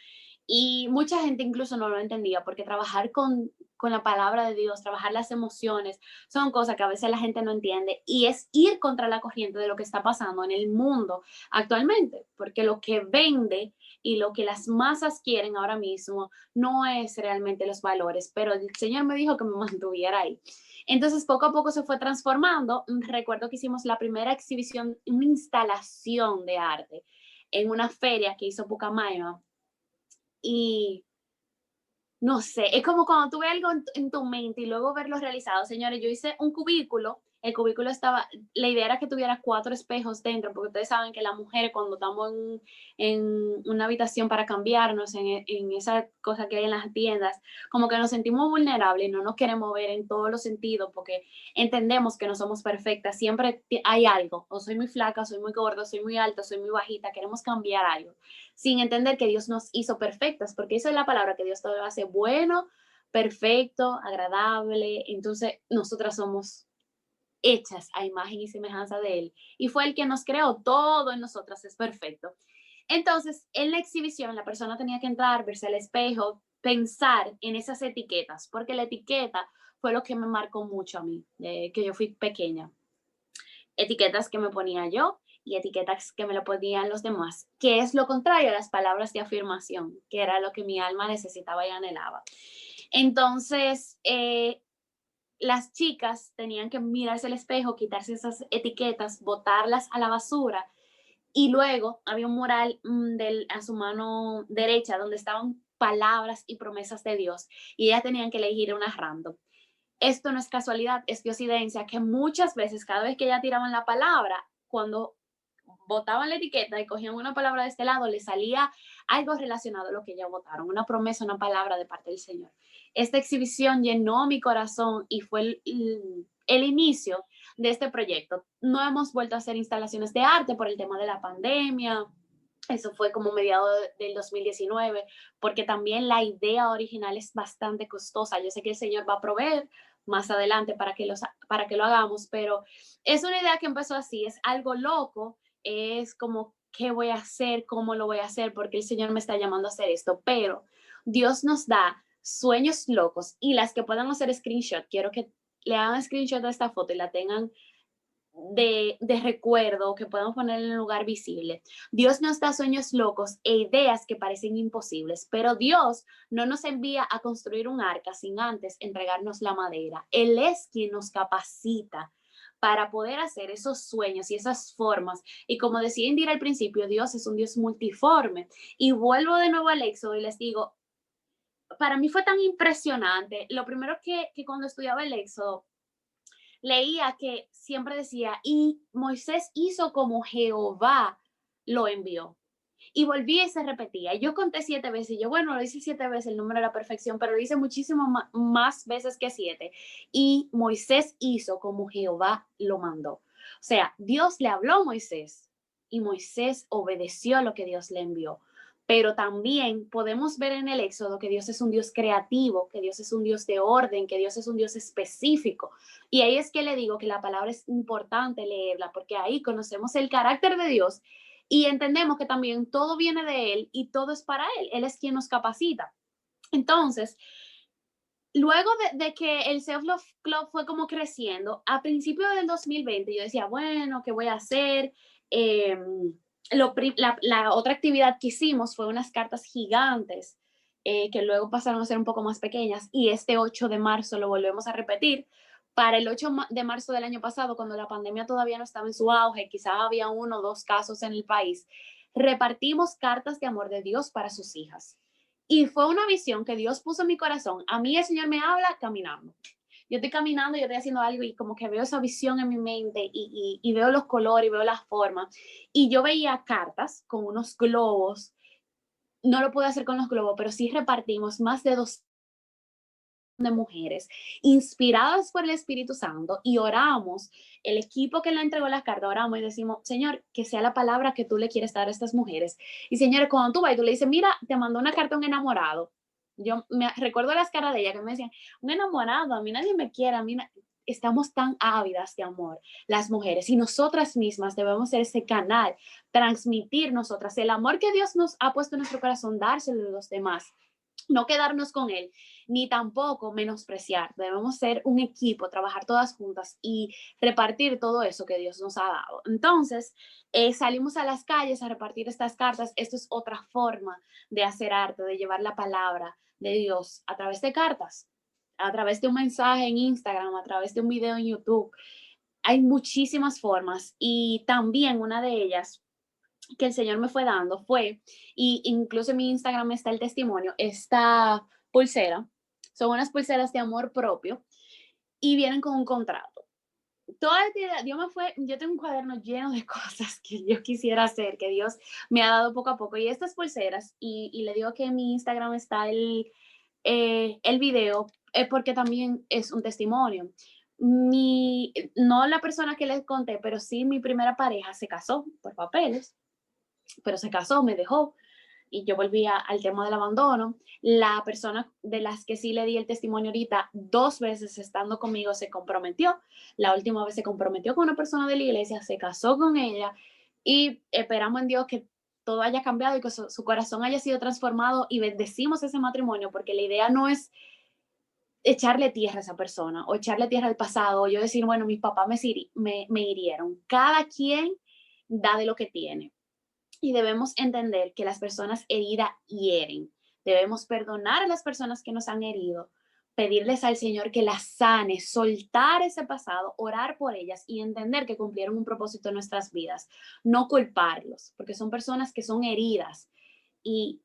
Y mucha gente incluso no lo entendía porque trabajar con la palabra de Dios, trabajar las emociones, son cosas que a veces la gente no entiende y es ir contra la corriente de lo que está pasando en el mundo actualmente, porque lo que vende y lo que las masas quieren ahora mismo no es realmente los valores, pero el Señor me dijo que me mantuviera ahí. Entonces, poco a poco se fue transformando. Recuerdo que hicimos la primera exhibición, una instalación de arte en una feria que hizo Pucamaima y no sé, es como cuando tú ves algo en tu mente y luego verlo realizado. Señores, yo hice un cubículo, el cubículo estaba, la idea era que tuviera 4 espejos dentro, porque ustedes saben que las mujeres cuando estamos en una habitación para cambiarnos, en esa cosa que hay en las tiendas, como que nos sentimos vulnerables y no nos queremos ver en todos los sentidos, porque entendemos que no somos perfectas, siempre hay algo, o soy muy flaca, soy muy gorda, soy muy alta, soy muy bajita, queremos cambiar algo sin entender que Dios nos hizo perfectas, porque esa es la palabra, que Dios todo lo hace bueno, perfecto, agradable. Entonces, nosotras somos hechas a imagen y semejanza de Él. Y fue el que nos creó, todo en nosotras es perfecto. Entonces, en la exhibición, la persona tenía que entrar, verse al espejo, pensar en esas etiquetas, porque la etiqueta fue lo que me marcó mucho a mí, que yo fui pequeña. Etiquetas que me ponía yo y etiquetas que me lo ponían los demás, que es lo contrario a las palabras de afirmación, que era lo que mi alma necesitaba y anhelaba. Entonces, las chicas tenían que mirarse al espejo, quitarse esas etiquetas, botarlas a la basura y luego había un mural a su mano derecha donde estaban palabras y promesas de Dios y ellas tenían que elegir una random. Esto no es casualidad, es diosidencia, que muchas veces, cada vez que ya tiraban la palabra, cuando botaban la etiqueta y cogían una palabra de este lado, le salía algo relacionado a lo que ya votaron, una promesa, una palabra de parte del Señor. Esta exhibición llenó mi corazón y fue el inicio de este proyecto. No hemos vuelto a hacer instalaciones de arte por el tema de la pandemia, Eso fue como mediados del 2019, porque también la idea original es bastante costosa. Yo sé que el Señor va a proveer más adelante para que lo hagamos, pero es una idea que empezó así, es algo loco, es como, ¿qué voy a hacer? ¿Cómo lo voy a hacer? Porque el Señor me está llamando a hacer esto, pero Dios nos da sueños locos y las que puedan hacer screenshot, quiero que le hagan screenshot a esta foto y la tengan de recuerdo que podemos poner en un lugar visible. Dios nos da sueños locos e ideas que parecen imposibles, pero Dios no nos envía a construir un arca sin antes entregarnos la madera. Él es quien nos capacita para poder hacer esos sueños y esas formas. Y como decía Indira al principio, Dios es un Dios multiforme. Y vuelvo de nuevo al Éxodo y les digo, para mí fue tan impresionante. Lo primero que cuando estudiaba el Éxodo, leía que siempre decía, y Moisés hizo como Jehová lo envió. Y volví y se repetía. Yo conté 7 veces. Y yo, bueno, lo hice 7 veces, el número de la perfección, pero lo hice muchísimo más veces que 7. Y Moisés hizo como Jehová lo mandó. O sea, Dios le habló a Moisés y Moisés obedeció lo que Dios le envió. Pero también podemos ver en el Éxodo que Dios es un Dios creativo, que Dios es un Dios de orden, que Dios es un Dios específico. Y ahí es que le digo que la palabra es importante leerla, porque ahí conocemos el carácter de Dios y entendemos que también todo viene de Él y todo es para Él. Él es quien nos capacita. Entonces, luego de que el Self Love Club fue como creciendo, a principios del 2020 yo decía, bueno, ¿qué voy a hacer? Eh, la otra actividad que hicimos fue unas cartas gigantes que luego pasaron a ser un poco más pequeñas y este 8 de marzo lo volvemos a repetir. Para el 8 de marzo del año pasado, cuando la pandemia todavía no estaba en su auge, quizás había 1 o 2 casos en el país, repartimos cartas de amor de Dios para sus hijas. Y fue una visión que Dios puso en mi corazón. A mí el Señor me habla caminando. Yo estoy caminando, yo estoy haciendo algo y como que veo esa visión en mi mente y veo los colores y veo las formas. Y yo veía cartas con unos globos. No lo pude hacer con los globos, pero sí repartimos más de 2 de mujeres inspiradas por el Espíritu Santo y oramos, el equipo que le entregó las cartas, oramos y decimos, Señor, que sea la palabra que tú le quieres dar a estas mujeres. Y Señor, cuando tú vas y tú le dices, mira, te mandó una carta a un enamorado. Yo me recuerdo las caras de ella que me decían, un enamorado, a mí nadie me quiere, a mí estamos tan ávidas de amor, las mujeres, y nosotras mismas debemos ser ese canal, transmitir nosotras el amor que Dios nos ha puesto en nuestro corazón, dárselo a los demás, no quedarnos con él, ni tampoco menospreciar. Debemos ser un equipo, trabajar todas juntas y repartir todo eso que Dios nos ha dado. Entonces, salimos a las calles a repartir estas cartas. Esto es otra forma de hacer arte, de llevar la palabra de Dios a través de cartas, a través de un mensaje en Instagram, a través de un video en YouTube. Hay muchísimas formas y también una de ellas que el Señor me fue dando fue, y incluso en mi Instagram está el testimonio, esta pulsera, son unas pulseras de amor propio y vienen con un contrato. Toda esta idea, yo tengo un cuaderno lleno de cosas que yo quisiera hacer, que Dios me ha dado poco a poco. Y estas pulseras, y le digo que en mi Instagram está el video, porque también es un testimonio. No la persona que les conté, pero sí mi primera pareja se casó por papeles, pero se casó, me dejó y yo volví al tema del abandono. La persona de las que sí le di el testimonio ahorita, 2 veces estando conmigo, se comprometió. La última vez se comprometió con una persona de la iglesia, se casó con ella y esperamos en Dios que todo haya cambiado y que su corazón haya sido transformado y bendecimos ese matrimonio, porque la idea no es echarle tierra a esa persona o echarle tierra al pasado o yo decir, bueno, mis papás me hirieron. Cada quien da de lo que tiene. Y debemos entender que las personas heridas hieren. Debemos perdonar a las personas que nos han herido, pedirles al Señor que las sane, soltar ese pasado, orar por ellas y entender que cumplieron un propósito en nuestras vidas. No culparlos, porque son personas que son heridas. Y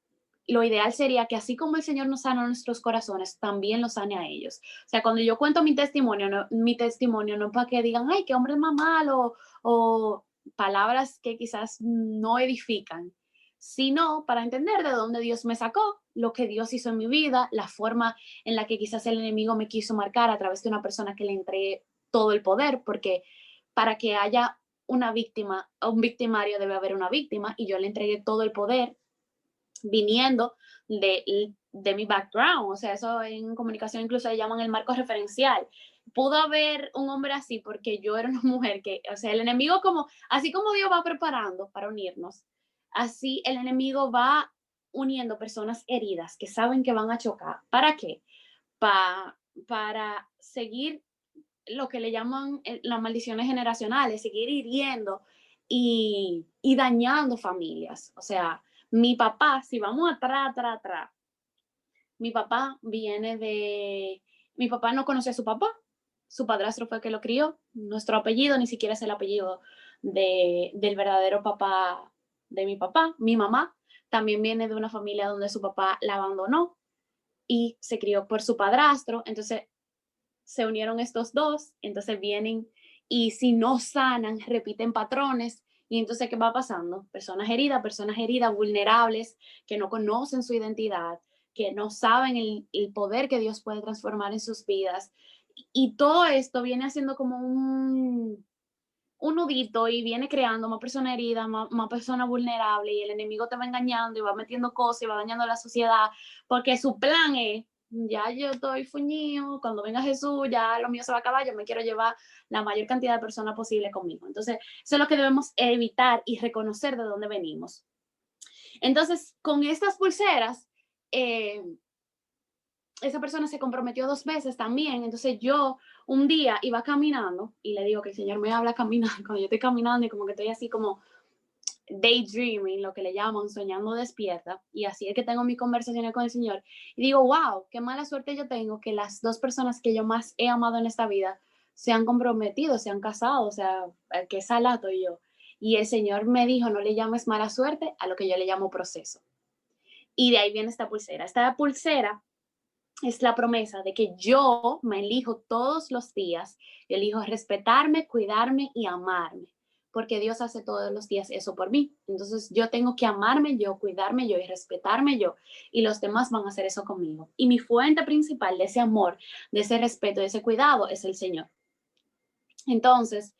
lo ideal sería que así como el Señor nos sana nuestros corazones, también los sane a ellos. O sea, cuando yo cuento mi testimonio no para que digan, ay, qué hombre más malo, o palabras que quizás no edifican, sino para entender de dónde Dios me sacó, lo que Dios hizo en mi vida, la forma en la que quizás el enemigo me quiso marcar a través de una persona que le entregué todo el poder, porque para que haya una víctima, un victimario debe haber una víctima, y yo le entregué todo el poder viniendo de mi background. O sea, eso en comunicación incluso le llaman el marco referencial. Pudo haber un hombre así porque yo era una mujer que, o sea, el enemigo como, así como Dios va preparando para unirnos, así el enemigo va uniendo personas heridas que saben que van a chocar. ¿Para qué? Para seguir lo que le llaman las maldiciones generacionales, seguir hiriendo y dañando familias. O sea, mi papá, si vamos atrás, atrás, atrás, mi papá viene de, mi papá no conoció a su papá, su padrastro fue el que lo crió, nuestro apellido ni siquiera es el apellido del verdadero papá de mi mamá también viene de una familia donde su papá la abandonó y se crió por su padrastro, entonces se unieron estos dos, entonces vienen y si no sanan, repiten patrones. Y entonces, ¿qué va pasando? Personas heridas, vulnerables, que no conocen su identidad, que no saben el poder que Dios puede transformar en sus vidas. Y todo esto viene haciendo como un nudito y viene creando más personas heridas, más personas vulnerables y el enemigo te va engañando y va metiendo cosas y va dañando la sociedad porque su plan es, ya yo estoy fuñido, cuando venga Jesús ya lo mío se va a acabar, yo me quiero llevar la mayor cantidad de personas posible conmigo. Entonces, eso es lo que debemos evitar y reconocer de dónde venimos. Entonces, con estas pulseras, eh, esa persona se comprometió 2 veces también. Entonces yo un día iba caminando y le digo que el Señor me habla caminando, cuando yo estoy caminando y como que estoy así como daydreaming, lo que le llaman soñando despierta, y así es que tengo mis conversaciones con el Señor. Y digo, wow, qué mala suerte yo tengo que las 2 personas que yo más he amado en esta vida se han comprometido, se han casado, o sea, qué salato yo. Y el Señor me dijo, no le llames mala suerte a lo que yo le llamo proceso. Y de ahí viene esta pulsera. Esta pulsera es la promesa de que yo me elijo todos los días, elijo respetarme, cuidarme y amarme, porque Dios hace todos los días eso por mí. Entonces yo tengo que amarme yo, cuidarme yo y respetarme yo, y los demás van a hacer eso conmigo. Y mi fuente principal de ese amor, de ese respeto, de ese cuidado es el Señor. Entonces,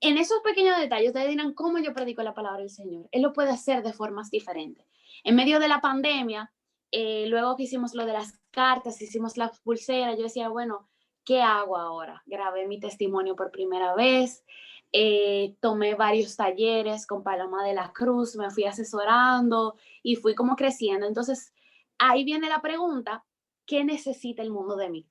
en esos pequeños detalles, ustedes dirán, ¿cómo yo predico la palabra del Señor? Él lo puede hacer de formas diferentes. En medio de la pandemia, luego que hicimos lo de las cartas, hicimos las pulseras, yo decía, bueno, ¿qué hago ahora? Grabé mi testimonio por primera vez, tomé varios talleres con Paloma de la Cruz, me fui asesorando y fui como creciendo. Entonces, ahí viene la pregunta, ¿qué necesita el mundo de mí?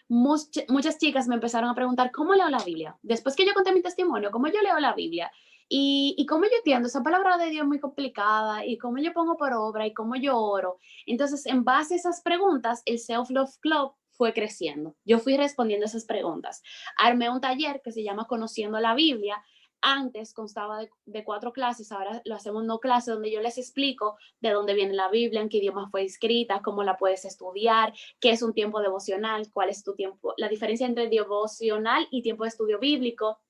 Muchas chicas me empezaron a preguntar cómo leo la Biblia. Después que yo conté mi testimonio, cómo yo leo la Biblia y cómo yo entiendo esa palabra de Dios muy complicada y cómo yo pongo por obra y cómo yo oro. Entonces, en base a esas preguntas, el Self Love Club fue creciendo. Yo fui respondiendo esas preguntas. Armé un taller que se llama Conociendo la Biblia. Antes constaba de 4 clases, ahora lo hacemos en 2 clases donde yo les explico de dónde viene la Biblia, en qué idioma fue escrita, cómo la puedes estudiar, qué es un tiempo devocional, cuál es tu tiempo, la diferencia entre devocional y tiempo de estudio bíblico.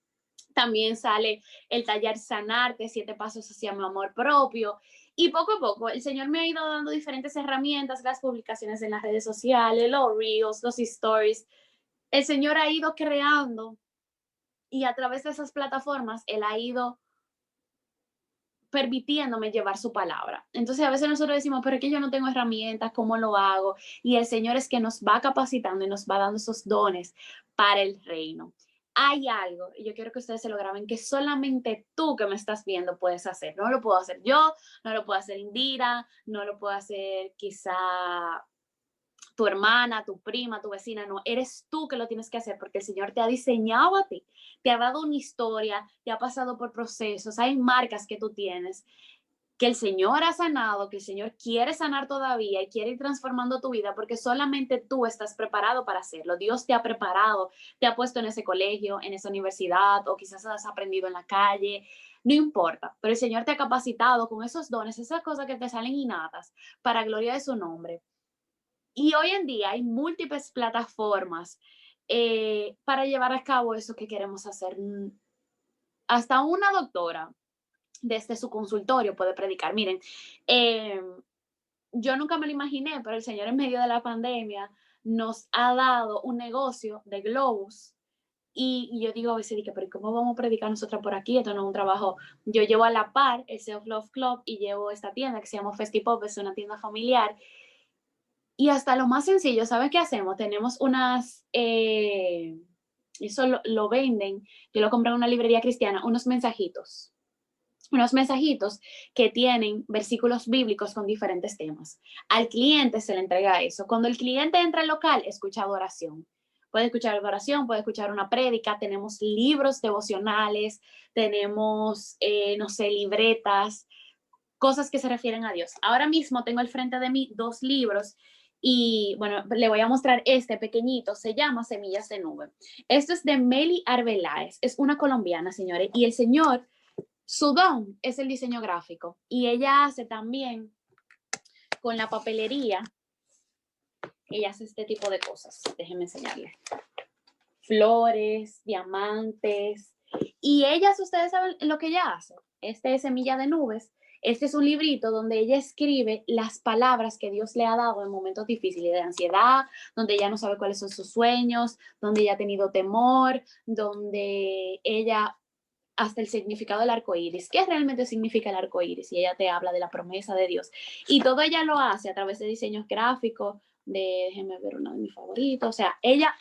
También sale el taller Sanarte, 7 pasos hacia mi amor propio. Y poco a poco el Señor me ha ido dando diferentes herramientas, las publicaciones en las redes sociales, los reels, los stories. El Señor ha ido creando y a través de esas plataformas Él ha ido permitiéndome llevar su palabra. Entonces a veces nosotros decimos, pero es que yo no tengo herramientas, ¿cómo lo hago? Y el Señor es que nos va capacitando y nos va dando esos dones para el reino. Hay algo, y yo quiero que ustedes se lo graben, que solamente tú que me estás viendo puedes hacer. No lo puedo hacer yo, no lo puedo hacer Indira, no lo puedo hacer quizá tu hermana, tu prima, tu vecina, no, eres tú que lo tienes que hacer porque el Señor te ha diseñado a ti, te ha dado una historia, te ha pasado por procesos, hay marcas que tú tienes que el Señor ha sanado, que el Señor quiere sanar todavía y quiere ir transformando tu vida porque solamente tú estás preparado para hacerlo. Dios te ha preparado, te ha puesto en ese colegio, en esa universidad o quizás has aprendido en la calle, no importa, pero el Señor te ha capacitado con esos dones, esas cosas que te salen innatas para gloria de su nombre. Y hoy en día hay múltiples plataformas para llevar a cabo eso que queremos hacer. Hasta una doctora desde su consultorio puede predicar. Miren, eh, yo nunca me lo imaginé, pero el Señor en medio de la pandemia nos ha dado un negocio de globos Y yo digo a veces, pero ¿cómo vamos a predicar nosotros por aquí? Esto no es un trabajo. Yo llevo a la par el Self Love Club y llevo esta tienda que se llama Festipop, es una tienda familiar. Y hasta lo más sencillo, ¿sabes qué hacemos? Tenemos unas, eso lo venden, yo lo compré en una librería cristiana, unos mensajitos que tienen versículos bíblicos con diferentes temas. Al cliente se le entrega eso. Cuando el cliente entra al local, escucha adoración. Puede escuchar adoración, puede escuchar una prédica, tenemos libros devocionales, tenemos, no sé, libretas, cosas que se refieren a Dios. Ahora mismo tengo al frente de mí 2 libros y bueno, le voy a mostrar este pequeñito, se llama Semillas de Nube. Esto es de Meli Arbeláez, es una colombiana, señores, y el señor, su don es el diseño gráfico y ella hace también con la papelería, ella hace este tipo de cosas, déjenme enseñarles. Flores, diamantes, y ellas, ustedes saben lo que ella hace. Este es Semilla de Nubes. Este es un librito donde ella escribe las palabras que Dios le ha dado en momentos difíciles de ansiedad, donde ella no sabe cuáles son sus sueños, donde ella ha tenido temor, donde ella hasta el significado del arco iris, qué realmente significa el arco iris, y ella te habla de la promesa de Dios. Y todo ella lo hace a través de diseños gráficos, déjenme ver uno de mis favoritos, o sea, ella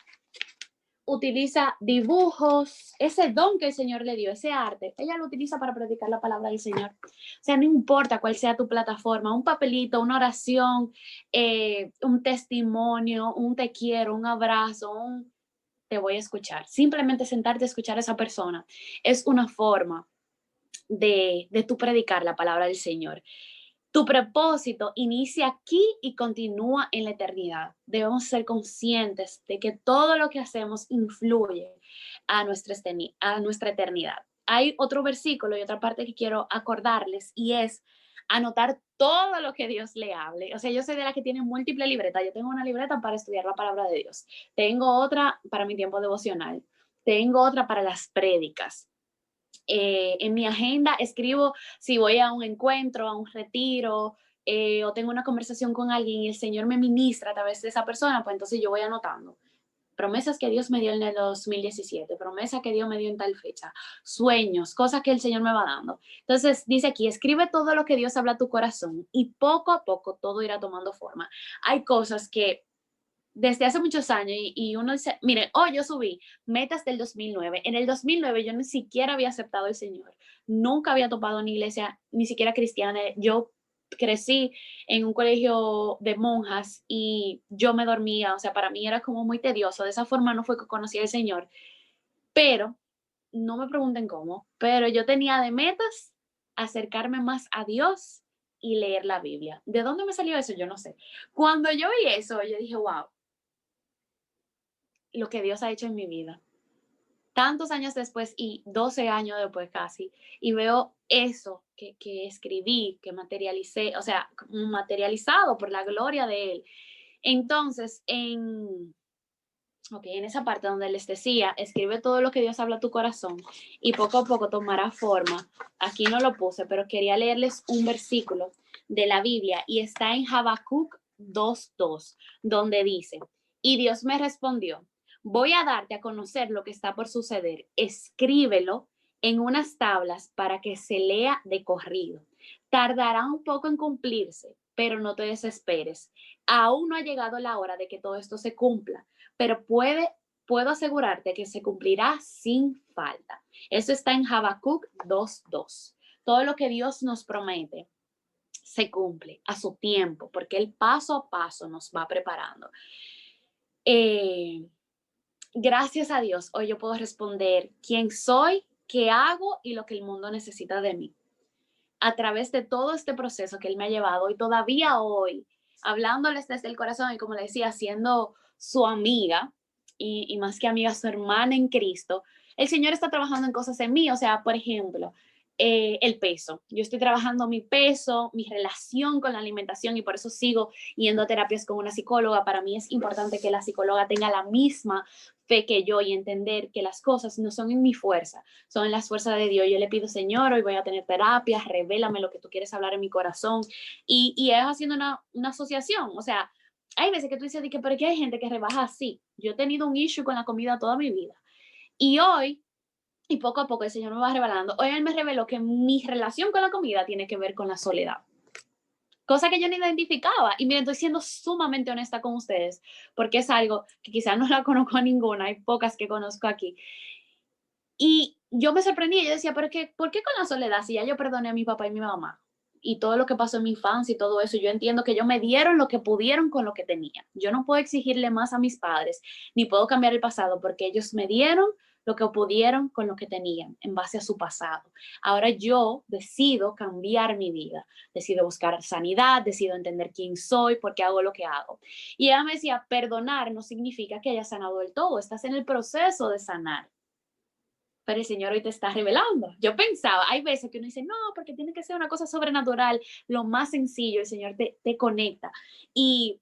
utiliza dibujos, ese don que el Señor le dio, ese arte, ella lo utiliza para predicar la palabra del Señor. O sea, no importa cuál sea tu plataforma, un papelito, una oración, un testimonio, un te quiero, un abrazo, un te voy a escuchar. Simplemente sentarte a escuchar a esa persona es una forma de tu predicar la palabra del Señor. Tu propósito inicia aquí y continúa en la eternidad. Debemos ser conscientes de que todo lo que hacemos influye a nuestra eternidad. Hay otro versículo y otra parte que quiero acordarles y es anotar todo lo que Dios le hable. O sea, yo soy de la que tiene múltiples libretas. Yo tengo una libreta para estudiar la palabra de Dios. Tengo otra para mi tiempo devocional. Tengo otra para las prédicas. En mi agenda escribo si voy a un encuentro, a un retiro, o tengo una conversación con alguien y el Señor me ministra a través de esa persona, pues entonces yo voy anotando. Promesas que Dios me dio en el 2017, promesas que Dios me dio en tal fecha, sueños, cosas que el Señor me va dando. Entonces dice aquí, escribe todo lo que Dios habla a tu corazón y poco a poco todo irá tomando forma. Hay cosas que desde hace muchos años y uno dice, mire, yo subí metas del 2009. En el 2009 yo ni siquiera había aceptado al Señor. Nunca había topado una iglesia, ni siquiera cristiana. Yo crecí en un colegio de monjas y yo me dormía, o sea, para mí era como muy tedioso. De esa forma no fue que conocí al Señor. Pero, no me pregunten cómo, pero yo tenía de metas acercarme más a Dios y leer la Biblia. ¿De dónde me salió eso? Yo no sé. Cuando yo vi eso, yo dije, wow, lo que Dios ha hecho en mi vida. Tantos años después y 12 años después casi, y veo eso que escribí, que materialicé, o sea, materializado por la gloria de Él. Entonces, en esa parte donde les decía, escribe todo lo que Dios habla a tu corazón y poco a poco tomará forma. Aquí no lo puse, pero quería leerles un versículo de la Biblia y está en Habacuc 2:2, donde dice, y Dios me respondió, voy a darte a conocer lo que está por suceder, escríbelo en unas tablas para que se lea de corrido. Tardará un poco en cumplirse, pero no te desesperes. Aún no ha llegado la hora de que todo esto se cumpla, pero puedo asegurarte que se cumplirá sin falta. Eso está en Habacuc 2:2. Todo lo que Dios nos promete se cumple a su tiempo, porque Él paso a paso nos va preparando. Gracias a Dios, hoy yo puedo responder quién soy, qué hago y lo que el mundo necesita de mí. A través de todo este proceso que Él me ha llevado y todavía hoy, hablándoles desde el corazón y como le decía, siendo su amiga y más que amiga, su hermana en Cristo, el Señor está trabajando en cosas en mí. O sea, por ejemplo, el peso. Yo estoy trabajando mi peso, mi relación con la alimentación y por eso sigo yendo a terapias con una psicóloga. Para mí es importante que la psicóloga tenga la misma fe que yo y entender que las cosas no son en mi fuerza, son en las fuerzas de Dios. Yo le pido, Señor, hoy voy a tener terapia, revélame lo que tú quieres hablar en mi corazón. Y es haciendo una asociación. O sea, hay veces que tú dices, pero que hay gente que rebaja así. Yo he tenido un issue con la comida toda mi vida. Y hoy, y poco a poco el Señor me va revelando, hoy Él me reveló que mi relación con la comida tiene que ver con la soledad. Cosa que yo no identificaba. Y miren, estoy siendo sumamente honesta con ustedes, porque es algo que quizás no la conozco a ninguna, hay pocas que conozco aquí. Y yo me sorprendí, yo decía, pero qué, ¿por qué con la soledad? Si ya yo perdoné a mi papá y mi mamá y todo lo que pasó en mi infancia y todo eso, yo entiendo que ellos me dieron lo que pudieron con lo que tenía. Yo no puedo exigirle más a mis padres, ni puedo cambiar el pasado, porque ellos me dieron lo que pudieron con lo que tenían en base a su pasado. Ahora yo decido cambiar mi vida, decido buscar sanidad, decido entender quién soy, por qué hago lo que hago. Y ella me decía, perdonar no significa que hayas sanado del todo, estás en el proceso de sanar, pero el Señor hoy te está revelando. Yo pensaba, hay veces que uno dice, no, porque tiene que ser una cosa sobrenatural, lo más sencillo, el Señor te conecta. Y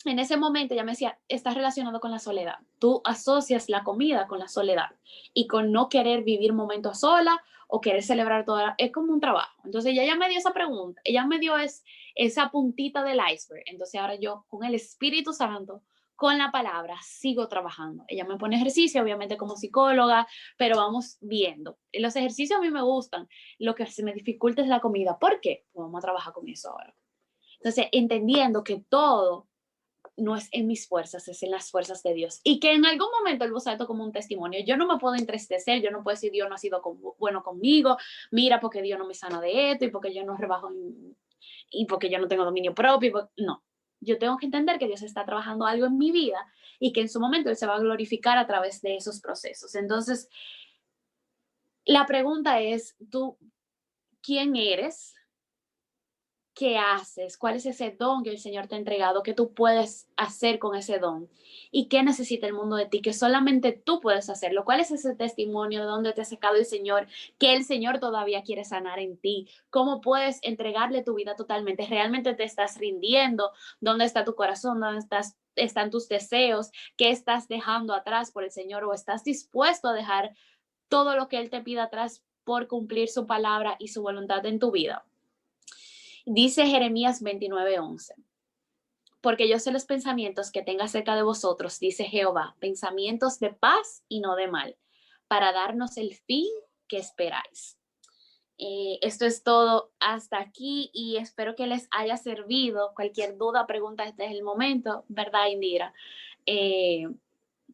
en ese momento ella me decía, está relacionado con la soledad. Tú asocias la comida con la soledad y con no querer vivir momentos sola o querer celebrar toda, es como un trabajo. Entonces ella me dio esa pregunta, ella me dio esa puntita del iceberg. Entonces ahora yo con el Espíritu Santo, con la palabra, sigo trabajando. Ella me pone ejercicio, obviamente como psicóloga, pero vamos viendo. Los ejercicios a mí me gustan, lo que se me dificulta es la comida. ¿Por qué? Pues vamos a trabajar con eso ahora. Entonces, entendiendo que todo no es en mis fuerzas, es en las fuerzas de Dios. Y que en algún momento Él usa esto como un testimonio. Yo no me puedo entristecer, yo no puedo decir Dios no ha sido bueno conmigo, mira porque Dios no me sana de esto y porque yo no rebajo y porque yo no tengo dominio propio. No, yo tengo que entender que Dios está trabajando algo en mi vida y que en su momento Él se va a glorificar a través de esos procesos. Entonces, la pregunta es, ¿tú quién eres? ¿Qué haces? ¿Cuál es ese don que el Señor te ha entregado? ¿Qué tú puedes hacer con ese don? ¿Y qué necesita el mundo de ti? Que solamente tú puedes hacerlo. ¿Cuál es ese testimonio de dónde te ha sacado el Señor? Que el Señor todavía quiere sanar en ti. ¿Cómo puedes entregarle tu vida totalmente? ¿Realmente te estás rindiendo? ¿Dónde está tu corazón? ¿Dónde están tus deseos? ¿Qué estás dejando atrás por el Señor? ¿O estás dispuesto a dejar todo lo que Él te pida atrás por cumplir su palabra y su voluntad en tu vida? Dice Jeremías 29:11, porque yo sé los pensamientos que tenga acerca de vosotros, dice Jehová, pensamientos de paz y no de mal, para darnos el fin que esperáis. Esto es todo hasta aquí y espero que les haya servido. Cualquier duda, pregunta, este es el momento, ¿verdad, Indira?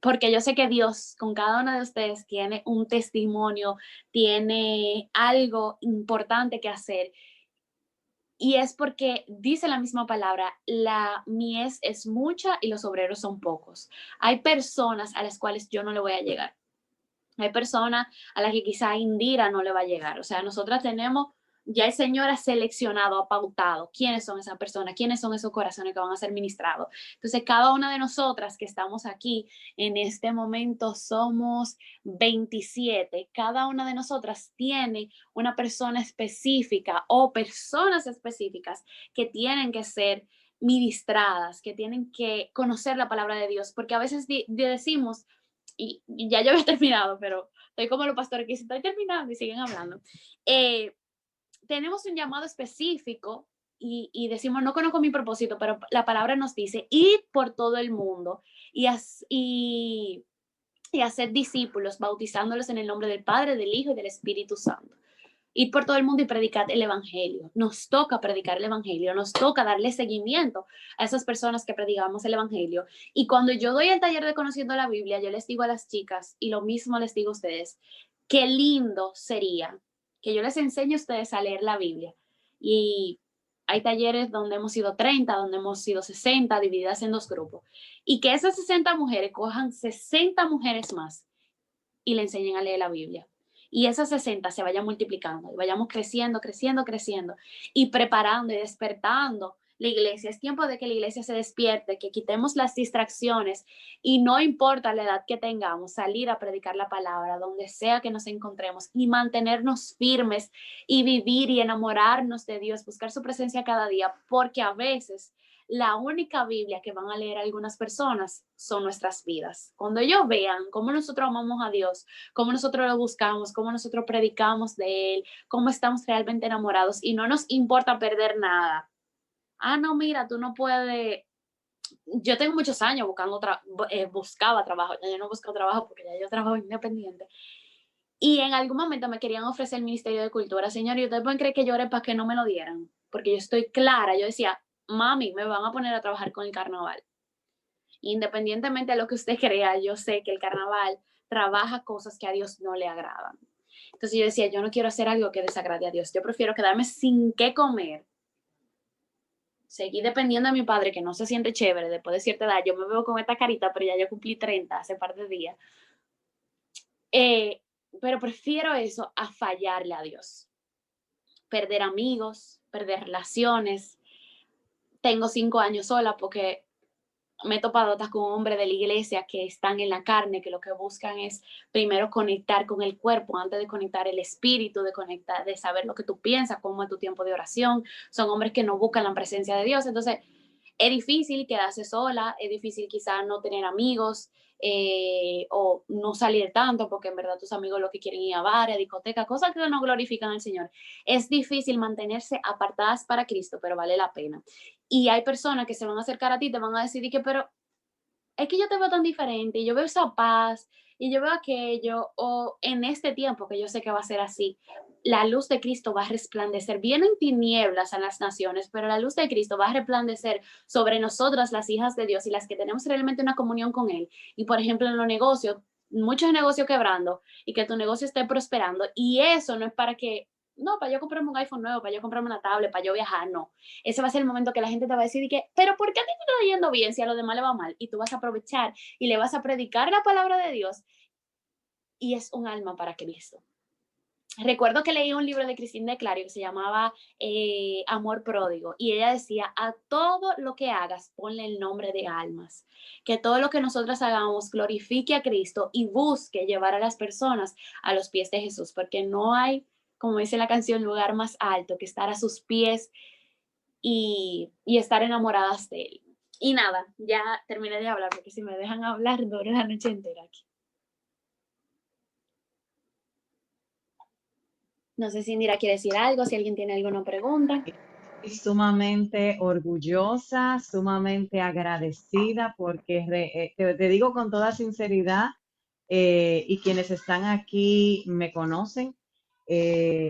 Porque yo sé que Dios con cada una de ustedes tiene un testimonio, tiene algo importante que hacer. Y es porque dice la misma palabra, la mies es mucha y los obreros son pocos. Hay personas a las cuales yo no le voy a llegar. Hay personas a las que quizá Indira no le va a llegar. O sea, nosotras tenemos, ya el Señor ha seleccionado, ha pautado quiénes son esas personas, quiénes son esos corazones que van a ser ministrados. Entonces, cada una de nosotras que estamos aquí en este momento somos 27. Cada una de nosotras tiene una persona específica o personas específicas que tienen que ser ministradas, que tienen que conocer la palabra de Dios, porque a veces decimos, y ya yo había terminado, pero estoy como los pastores que dicen, estoy terminando y siguen hablando. Tenemos un llamado específico y decimos, no conozco mi propósito, pero la palabra nos dice, id por todo el mundo y hacer discípulos, bautizándolos en el nombre del Padre, del Hijo y del Espíritu Santo. Ir por todo el mundo y predicar el Evangelio. Nos toca predicar el Evangelio, nos toca darle seguimiento a esas personas que predicamos el Evangelio. Y cuando yo doy el taller de Conociendo la Biblia, yo les digo a las chicas, y lo mismo les digo a ustedes, qué lindo sería que yo les enseñe a ustedes a leer la Biblia. Y hay talleres donde hemos sido 30, donde hemos sido 60, divididas en dos grupos. Y que esas 60 mujeres cojan 60 mujeres más y le enseñen a leer la Biblia. Y esas 60 se vayan multiplicando y vayamos creciendo, creciendo, creciendo y preparando y despertando la iglesia. Es tiempo de que la iglesia se despierte, que quitemos las distracciones y no importa la edad que tengamos, salir a predicar la palabra donde sea que nos encontremos y mantenernos firmes y vivir y enamorarnos de Dios, buscar su presencia cada día, porque a veces la única Biblia que van a leer algunas personas son nuestras vidas. Cuando ellos vean cómo nosotros amamos a Dios, cómo nosotros lo buscamos, cómo nosotros predicamos de Él, cómo estamos realmente enamorados y no nos importa perder nada. Ah, no, mira, tú no puedes yo tengo muchos años buscaba trabajo, ya yo no busco trabajo porque ya yo trabajo independiente. Y en algún momento me querían ofrecer el Ministerio de Cultura. Señor, ¿y ustedes pueden creer que lloré para que no me lo dieran? Porque yo estoy clara, yo decía, mami, me van a poner a trabajar con el carnaval. Independientemente de lo que usted crea, yo sé que el carnaval trabaja cosas que a Dios no le agradan. Entonces yo decía, yo no quiero hacer algo que desagrade a Dios. Yo prefiero quedarme sin qué comer, seguir dependiendo de mi padre, que no se siente chévere después de cierta edad. Yo me veo con esta carita, pero ya yo cumplí 30 hace par de días. Eh, pero prefiero eso a fallarle a Dios. Perder amigos, perder relaciones. Tengo 5 años sola porque me he topado hasta con hombres de la iglesia que están en la carne, que lo que buscan es primero conectar con el cuerpo antes de conectar el espíritu, de conectar, de saber lo que tú piensas, cómo es tu tiempo de oración. Son hombres que no buscan la presencia de Dios. Entonces, es difícil quedarse sola, es difícil quizás no tener amigos o no salir tanto porque en verdad tus amigos lo que quieren ir a bares, a discotecas, cosas que no glorifican al Señor. Es difícil mantenerse apartadas para Cristo, pero vale la pena. Y hay personas que se van a acercar a ti, te van a decir que, pero es que yo te veo tan diferente, y yo veo esa paz, y yo veo aquello, o en este tiempo que yo sé que va a ser así, la luz de Cristo va a resplandecer. Vienen tinieblas a las naciones, pero la luz de Cristo va a resplandecer sobre nosotras, las hijas de Dios, y las que tenemos realmente una comunión con Él. Y por ejemplo, en los negocios, muchos negocios quebrando, y que tu negocio esté prosperando, y eso no es para que, no, para yo comprarme un iPhone nuevo, para yo comprarme una tablet, para yo viajar, no. Ese va a ser el momento que la gente te va a decir que, pero ¿por qué a ti te está yendo bien si a los demás le va mal? Y tú vas a aprovechar y le vas a predicar la palabra de Dios y es un alma para Cristo. Recuerdo que leí un libro de Cristina de Clario que se llamaba Amor Pródigo y ella decía, a todo lo que hagas, ponle el nombre de almas, que todo lo que nosotros hagamos glorifique a Cristo y busque llevar a las personas a los pies de Jesús, porque no hay, como dice la canción, lugar más alto que estar a sus pies y estar enamoradas de él. Y nada, ya terminé de hablar porque si me dejan hablar duro la noche entera aquí. No sé si Indira quiere decir algo, si alguien tiene alguna pregunta. Sumamente orgullosa, sumamente agradecida, porque te digo con toda sinceridad, y quienes están aquí me conocen,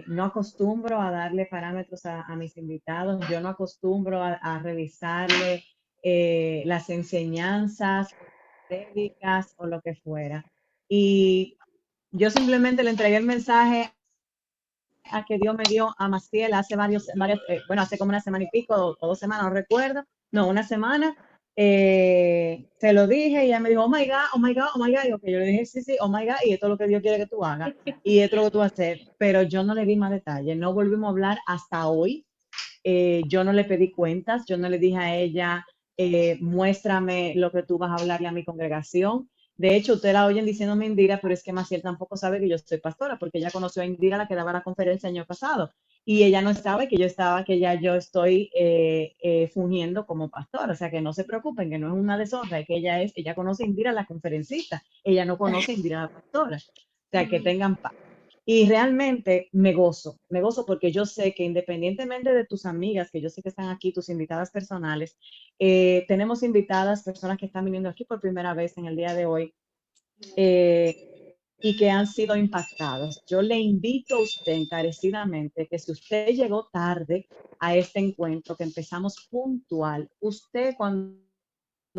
no acostumbro a darle parámetros a mis invitados, yo no acostumbro a revisarle las enseñanzas técnicas o lo que fuera. Y yo simplemente le entregué el mensaje a que Dios me dio a Maciel hace bueno, hace como una semana y pico, o 2 semanas, no recuerdo, no, una semana, se lo dije y ella me dijo, oh my God, oh my God, oh my God, y okay, yo le dije, sí, sí, oh my God, y esto es lo que Dios quiere que tú hagas, y esto es lo que tú vas a hacer, pero yo no le di más detalles, no volvimos a hablar hasta hoy, yo no le pedí cuentas, yo no le dije a ella, muéstrame lo que tú vas a hablarle a mi congregación. De hecho, usted la oyen diciéndome Indira, pero es que Maciel tampoco sabe que yo soy pastora, porque ella conoció a Indira, la que daba la conferencia el año pasado, y ella no sabe que ya yo estoy fungiendo como pastora, o sea, que no se preocupen, que no es una deshonra, es que ella conoce a Indira, la conferencista, ella no conoce a Indira, la pastora, o sea, que tengan paz. Y realmente me gozo porque yo sé que independientemente de tus amigas, que yo sé que están aquí, tus invitadas personales, tenemos invitadas, personas que están viniendo aquí por primera vez en el día de hoy y que han sido impactados. Yo le invito a usted encarecidamente que si usted llegó tarde a este encuentro, que empezamos puntual, usted cuando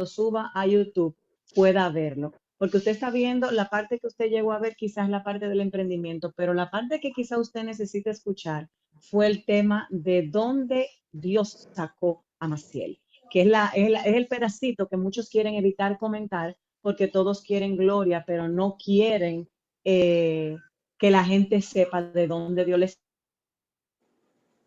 suba a YouTube pueda verlo. Porque usted está viendo la parte que usted llegó a ver, quizás la parte del emprendimiento, pero la parte que quizás usted necesita escuchar fue el tema de dónde Dios sacó a Maciel, que es el pedacito que muchos quieren evitar comentar porque todos quieren gloria, pero no quieren que la gente sepa de dónde Dios les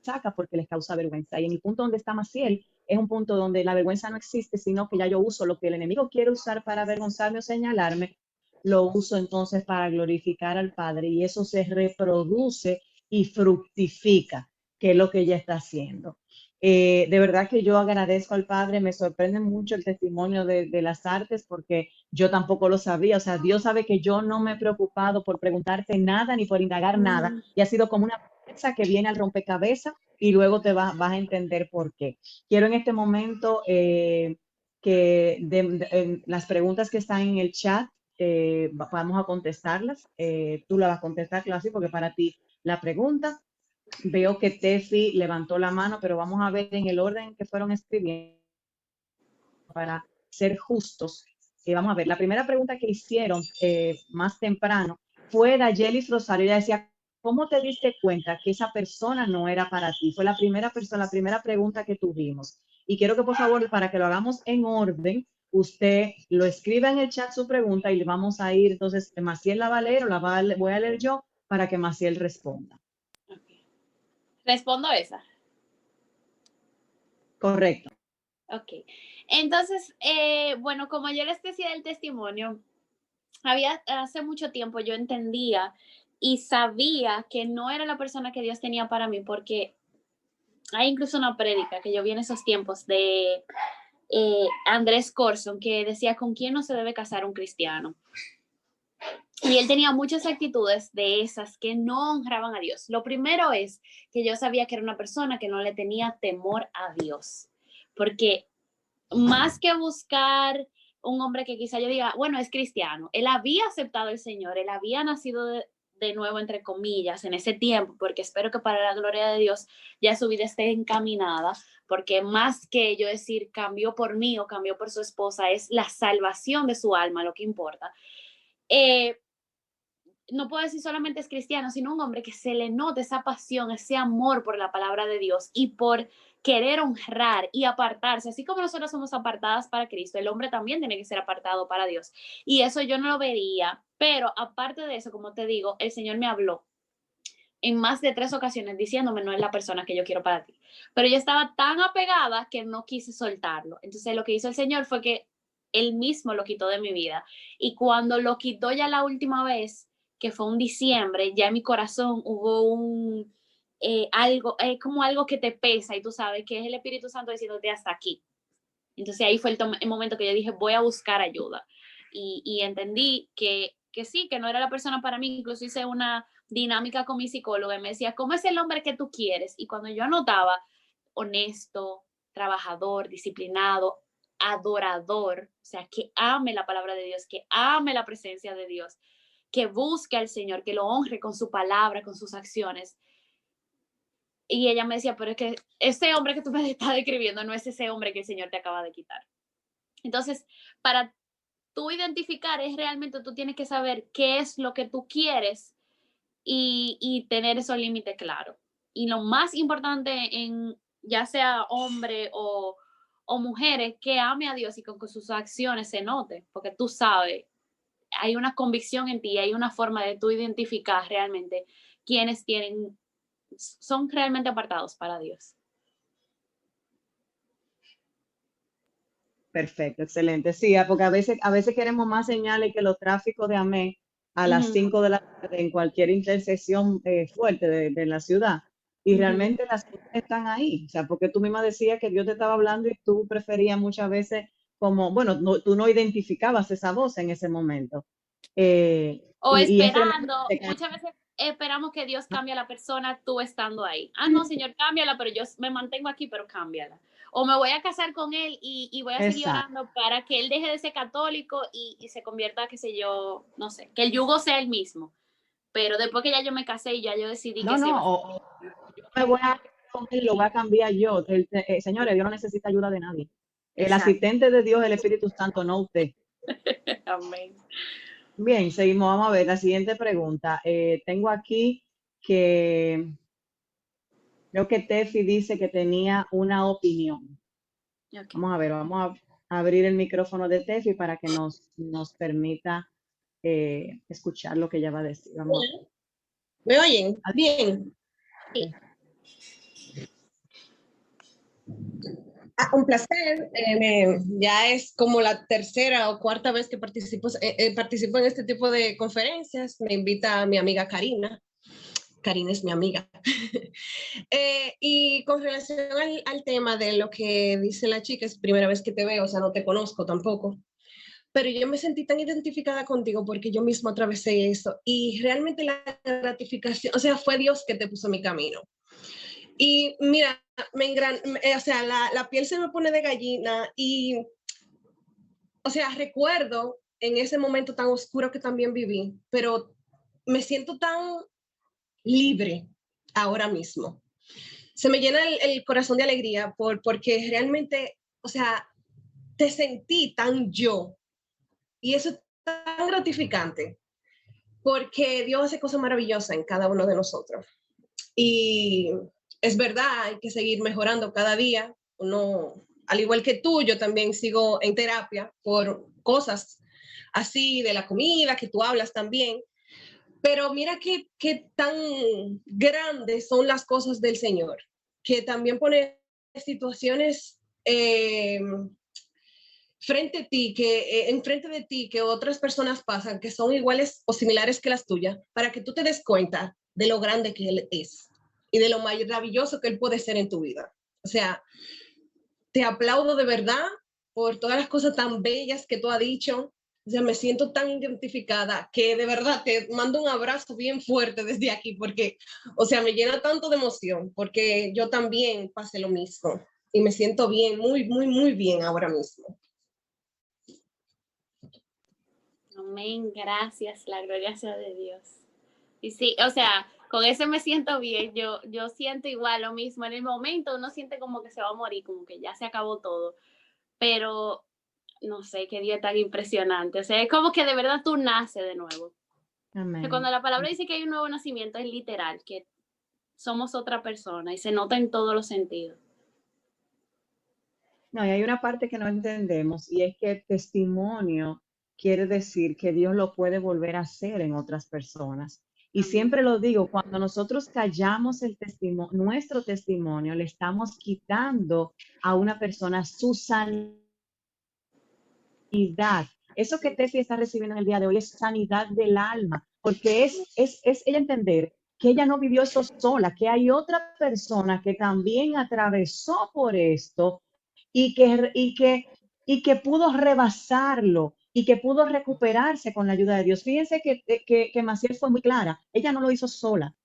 saca porque les causa vergüenza. Y en el punto donde está Maciel es un punto donde la vergüenza no existe, sino que ya yo uso lo que el enemigo quiere usar para avergonzarme o señalarme, lo uso entonces para glorificar al Padre y eso se reproduce y fructifica, que es lo que ella está haciendo. De verdad que yo agradezco al Padre, me sorprende mucho el testimonio de las artes porque yo tampoco lo sabía, o sea, Dios sabe que yo no me he preocupado por preguntarte nada ni por indagar nada y ha sido como una pieza que viene al rompecabezas y luego vas a entender por qué. Quiero en este momento que las preguntas que están en el chat, vamos a contestarlas. Tú la vas a contestar, Claudia, porque para ti la pregunta. Veo que Tefi levantó la mano, pero vamos a ver en el orden que fueron escribiendo para ser justos. Vamos a ver, la primera pregunta que hicieron más temprano fue de Ayelis Rosario. Ella decía, ¿cómo te diste cuenta que esa persona no era para ti? Fue la primera persona, la primera pregunta que tuvimos. Y quiero que por favor, para que lo hagamos en orden, usted lo escriba en el chat su pregunta y le vamos a ir, entonces, Maciel la va a leer o voy a leer yo para que Maciel responda. Okay. Respondo esa. Correcto. Ok. Entonces, bueno, como yo les decía del testimonio, hace mucho tiempo yo entendía y sabía que no era la persona que Dios tenía para mí, porque hay incluso una prédica que yo vi en esos tiempos de Andrés Corson, que decía, ¿con quién no se debe casar un cristiano? Y él tenía muchas actitudes de esas que no honraban a Dios. Lo primero es que yo sabía que era una persona que no le tenía temor a Dios, porque más que buscar un hombre que quizá yo diga, bueno, es cristiano, él había aceptado al Señor, él había nacido de nuevo, entre comillas, en ese tiempo, porque espero que para la gloria de Dios ya su vida esté encaminada, porque más que yo decir cambió por mí o cambió por su esposa, es la salvación de su alma lo que importa. No puedo decir solamente es cristiano, sino un hombre que se le note esa pasión, ese amor por la palabra de Dios y por querer honrar y apartarse, así como nosotros somos apartadas para Cristo, el hombre también tiene que ser apartado para Dios. Y eso yo no lo vería, pero aparte de eso, como te digo, el Señor me habló en más de 3 ocasiones diciéndome, no es la persona que yo quiero para ti. Pero yo estaba tan apegada que no quise soltarlo. Entonces lo que hizo el Señor fue que él mismo lo quitó de mi vida. Y cuando lo quitó ya la última vez, que fue un diciembre, ya en mi corazón hubo un algo, como algo que te pesa y tú sabes que es el Espíritu Santo diciéndote hasta aquí. Entonces ahí fue el momento que yo dije, voy a buscar ayuda. Y entendí que sí, que no era la persona para mí. Incluso hice una dinámica con mi psicóloga y me decía, ¿cómo es el hombre que tú quieres? Y cuando yo anotaba, honesto, trabajador, disciplinado, adorador, o sea, que ame la palabra de Dios, que ame la presencia de Dios, que busque al Señor, que lo honre con su palabra, con sus acciones. Y ella me decía, pero es que ese hombre que tú me estás describiendo no es ese hombre que el Señor te acaba de quitar. Entonces, para tú identificar es realmente tú tienes que saber qué es lo que tú quieres y tener esos límites claros. Y lo más importante en ya sea hombre o mujeres, que ame a Dios y con sus acciones se note, porque tú sabes, hay una convicción en ti, hay una forma de tú identificar realmente quienes son realmente apartados para Dios. Perfecto, excelente. Sí, porque a veces queremos más señales que los tráficos de AME a las 5 de la tarde en cualquier intersección fuerte de la ciudad. Y realmente las cosas están ahí. O sea, porque tú misma decías que Dios te estaba hablando y tú preferías muchas veces como, bueno, tú no identificabas esa voz en ese momento. O Y es esperando, muchas veces esperamos que Dios cambie a la persona tú estando ahí. Ah, no, Señor, cámbiala, pero yo me mantengo aquí, pero cámbiala. O me voy a casar con él y voy a seguir orando para que él deje de ser católico y se convierta, qué sé yo, no sé, que el yugo sea el mismo. Pero después que ya yo me casé y ya yo decidí que se iba a hacer. Yo me voy a con él, lo voy a cambiar yo. Señores, Dios no necesita ayuda de nadie. El Exacto. asistente de Dios es el Espíritu Santo, no usted. Amén. Bien, seguimos. Vamos a ver la siguiente pregunta. Tengo aquí que creo que Tefi dice que tenía una opinión. Okay. Vamos a ver, vamos a abrir el micrófono de Tefi para que nos permita escuchar lo que ella va a decir. Vamos a ver. ¿Me oyen? Bien. Sí. Un placer. Ya es como la tercera o cuarta vez que participo en este tipo de conferencias. Me invita mi amiga Karina. Karina es mi amiga. Y con relación al tema de lo que dice la chica, es primera vez que te veo, o sea, no te conozco tampoco. Pero yo me sentí tan identificada contigo porque yo misma atravesé eso. Y realmente la gratificación, o sea, fue Dios que te puso en mi camino. Y mira, o sea, la piel se me pone de gallina y o sea, recuerdo en ese momento tan oscuro que también viví, pero me siento tan libre ahora mismo. Se me llena el corazón de alegría porque realmente, o sea, te sentí tan yo. Y eso es tan gratificante porque Dios hace cosas maravillosas en cada uno de nosotros. Y es verdad, hay que seguir mejorando cada día. Uno, al igual que tú, yo también sigo en terapia por cosas así de la comida que tú hablas también. Pero mira qué tan grandes son las cosas del Señor, que también pone situaciones frente a ti, enfrente de ti, que otras personas pasan, que son iguales o similares que las tuyas, para que tú te des cuenta de lo grande que Él es y de lo maravilloso que Él puede ser en tu vida. O sea, te aplaudo de verdad por todas las cosas tan bellas que tú has dicho. O sea, me siento tan identificada que de verdad te mando un abrazo bien fuerte desde aquí porque, o sea, me llena tanto de emoción porque yo también pasé lo mismo y me siento bien, muy, muy, muy bien ahora mismo. Amén, gracias, la gloria sea de Dios. Y sí, o sea, con eso me siento bien, yo siento igual lo mismo, en el momento uno siente como que se va a morir, como que ya se acabó todo, pero no sé, qué día tan impresionante, o sea, es como que de verdad tú naces de nuevo. O sea, cuando la palabra dice que hay un nuevo nacimiento es literal, que somos otra persona y se nota en todos los sentidos. No, y hay una parte que no entendemos y es que testimonio quiere decir que Dios lo puede volver a hacer en otras personas. Y siempre lo digo, cuando nosotros callamos el testimonio, nuestro testimonio, le estamos quitando a una persona su sanidad. Eso que Tefi está recibiendo en el día de hoy es sanidad del alma, porque es ella entender que ella no vivió eso sola, que hay otra persona que también atravesó por esto y que pudo rebasarlo y que pudo recuperarse con la ayuda de Dios. Fíjense que Maciel fue muy clara, ella no lo hizo sola.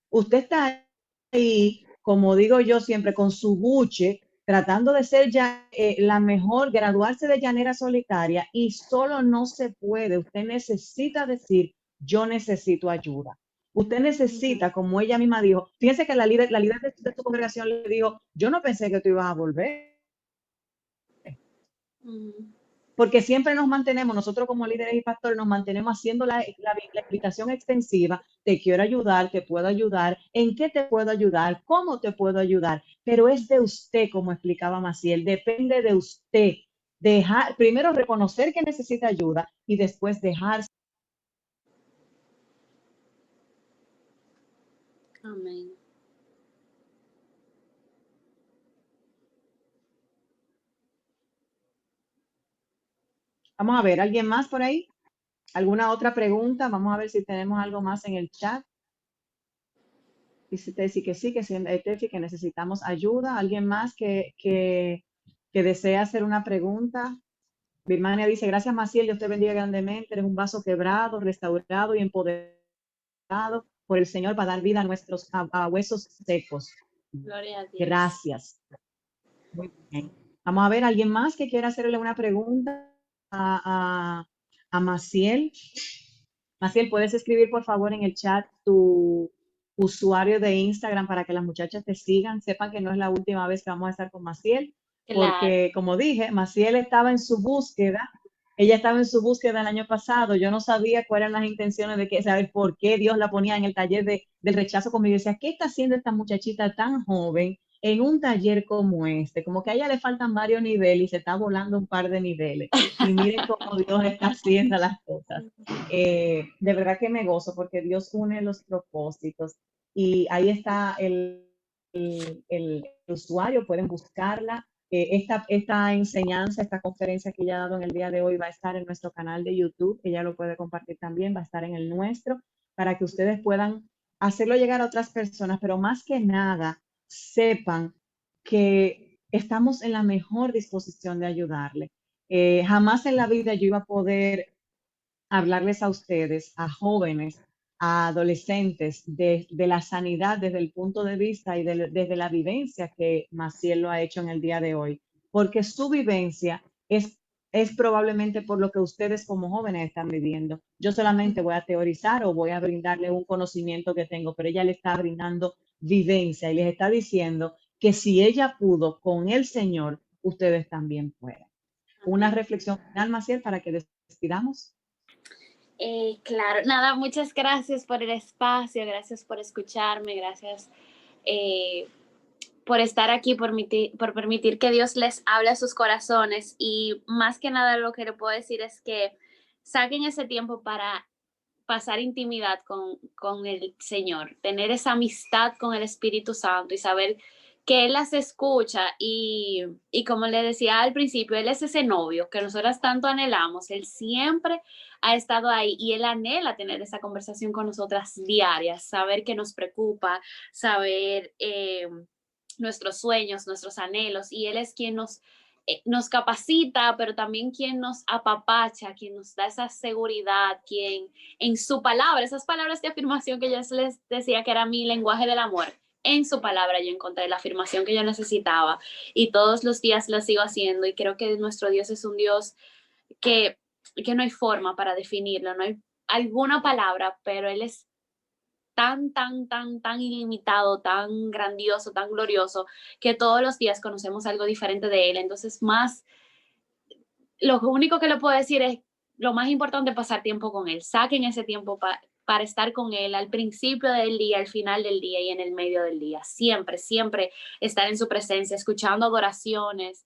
Usted está ahí, como digo yo siempre, con su buche, tratando de ser ya la mejor, graduarse de llanera solitaria y solo no se puede. Usted necesita decir, yo necesito ayuda. Usted necesita, como ella misma dijo, fíjense que la líder de tu congregación le dijo, yo no pensé que tú ibas a volver. Porque siempre nos mantenemos, nosotros como líderes y pastores, nos mantenemos haciendo la invitación extensiva, te quiero ayudar, te puedo ayudar, ¿en qué te puedo ayudar? ¿Cómo te puedo ayudar? Pero es de usted, como explicaba Maciel, depende de usted. Primero reconocer que necesita ayuda y después dejarse. Amén. Vamos a ver, ¿alguien más por ahí? ¿Alguna otra pregunta? Vamos a ver si tenemos algo más en el chat. Dice Tessy que sí, que necesitamos ayuda. ¿Alguien más que desea hacer una pregunta? Birmania dice, gracias Maciel, Dios te bendiga grandemente. Eres un vaso quebrado, restaurado y empoderado por el Señor para dar vida a nuestros huesos secos. Gloria a Dios. Gracias. Muy bien. Vamos a ver, ¿alguien más que quiera hacerle una pregunta a Maciel? Maciel, ¿puedes escribir por favor en el chat tu usuario de Instagram para que las muchachas te sigan? Sepan que no es la última vez que vamos a estar con Maciel, porque como dije, Maciel estaba en su búsqueda, ella estaba en su búsqueda el año pasado, yo no sabía cuáles eran las intenciones de saber por qué Dios la ponía en el taller del rechazo conmigo. Yo decía, ¿qué está haciendo esta muchachita tan joven en un taller como este? Como que a ella le faltan varios niveles y se está volando un par de niveles. Y miren cómo Dios está haciendo las cosas. De verdad que me gozo porque Dios une los propósitos y ahí está el usuario, pueden buscarla. Esta enseñanza, esta conferencia que ella ha dado en el día de hoy va a estar en nuestro canal de YouTube, ella lo puede compartir también, va a estar en el nuestro, para que ustedes puedan hacerlo llegar a otras personas, pero más que nada, sepan que estamos en la mejor disposición de ayudarle. Jamás en la vida yo iba a poder hablarles a ustedes, a jóvenes, a adolescentes, de la sanidad desde el punto de vista y desde la vivencia que Maciel lo ha hecho en el día de hoy, porque su vivencia es es probablemente por lo que ustedes como jóvenes están viviendo. Yo solamente voy a teorizar o voy a brindarle un conocimiento que tengo, pero ella le está brindando vivencia y les está diciendo que si ella pudo con el Señor, ustedes también pueden. Una reflexión final, Maciel, para que despidamos. Claro, nada, muchas gracias por el espacio, gracias por escucharme, gracias eh, por estar aquí, por permitir que Dios les hable a sus corazones, y más que nada lo que le puedo decir es que saquen ese tiempo para pasar intimidad con el Señor, tener esa amistad con el Espíritu Santo y saber que Él las escucha, y como le decía al principio, Él es ese novio que nosotras tanto anhelamos. Él siempre ha estado ahí y Él anhela tener esa conversación con nosotras diarias, saber qué nos preocupa, saber nuestros sueños, nuestros anhelos, y Él es quien nos capacita, pero también quien nos apapacha, quien nos da esa seguridad, quien en su palabra, esas palabras de afirmación que yo les decía que era mi lenguaje del amor, en su palabra yo encontré la afirmación que yo necesitaba, y todos los días la sigo haciendo, y creo que nuestro Dios es un Dios que, que no hay forma para definirlo, no hay alguna palabra, pero Él es tan, tan, tan, tan ilimitado, tan grandioso, tan glorioso, que todos los días conocemos algo diferente de Él. Entonces, lo único que le puedo decir es, lo más importante es pasar tiempo con Él. Saquen ese tiempo para estar con Él al principio del día, al final del día y en el medio del día. Siempre, siempre estar en su presencia, escuchando adoraciones.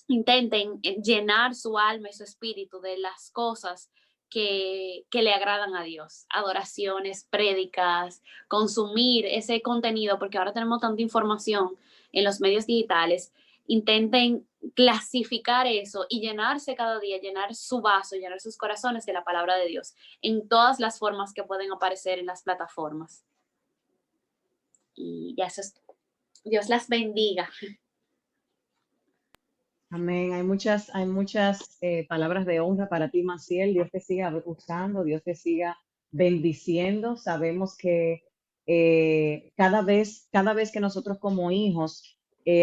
Intenten llenar su alma y su espíritu de las cosas que le agradan a Dios, adoraciones, prédicas, consumir ese contenido, porque ahora tenemos tanta información en los medios digitales. Intenten clasificar eso y llenarse cada día, llenar su vaso, llenar sus corazones de la palabra de Dios en todas las formas que pueden aparecer en las plataformas. Y ya eso es. Dios las bendiga. Amén. Hay muchas palabras de honra para ti, Maciel. Dios te siga usando, Dios te siga bendiciendo. Sabemos que cada vez que nosotros como hijos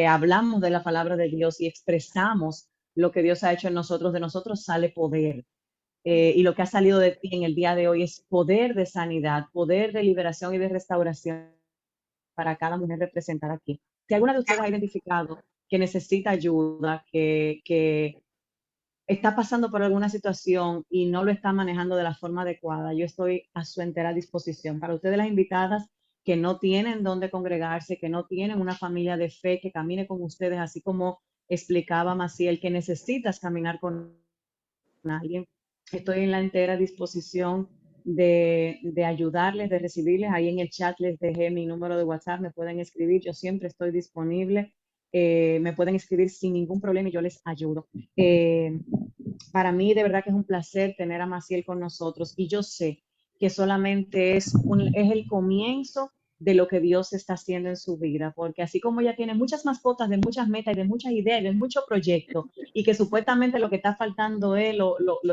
hablamos de la palabra de Dios y expresamos lo que Dios ha hecho en nosotros, de nosotros sale poder. Y lo que ha salido de ti en el día de hoy es poder de sanidad, poder de liberación y de restauración para cada mujer representada aquí. Si alguna de ustedes ha identificado que necesita ayuda, que está pasando por alguna situación y no lo está manejando de la forma adecuada, yo estoy a su entera disposición. Para ustedes las invitadas que no tienen dónde congregarse, que no tienen una familia de fe que camine con ustedes, así como explicaba Maciel, que necesitas caminar con alguien, estoy en la entera disposición de ayudarles, de recibirles. Ahí en el chat les dejé mi número de WhatsApp, me pueden escribir, yo siempre estoy disponible. Me pueden escribir sin ningún problema y yo les ayudo. Para mí de verdad que es un placer tener a Maciel con nosotros, y yo sé que solamente es el comienzo de lo que Dios está haciendo en su vida, porque así como ella tiene muchas mascotas de muchas metas y de muchas ideas, de muchos proyectos, y que supuestamente lo que está faltando es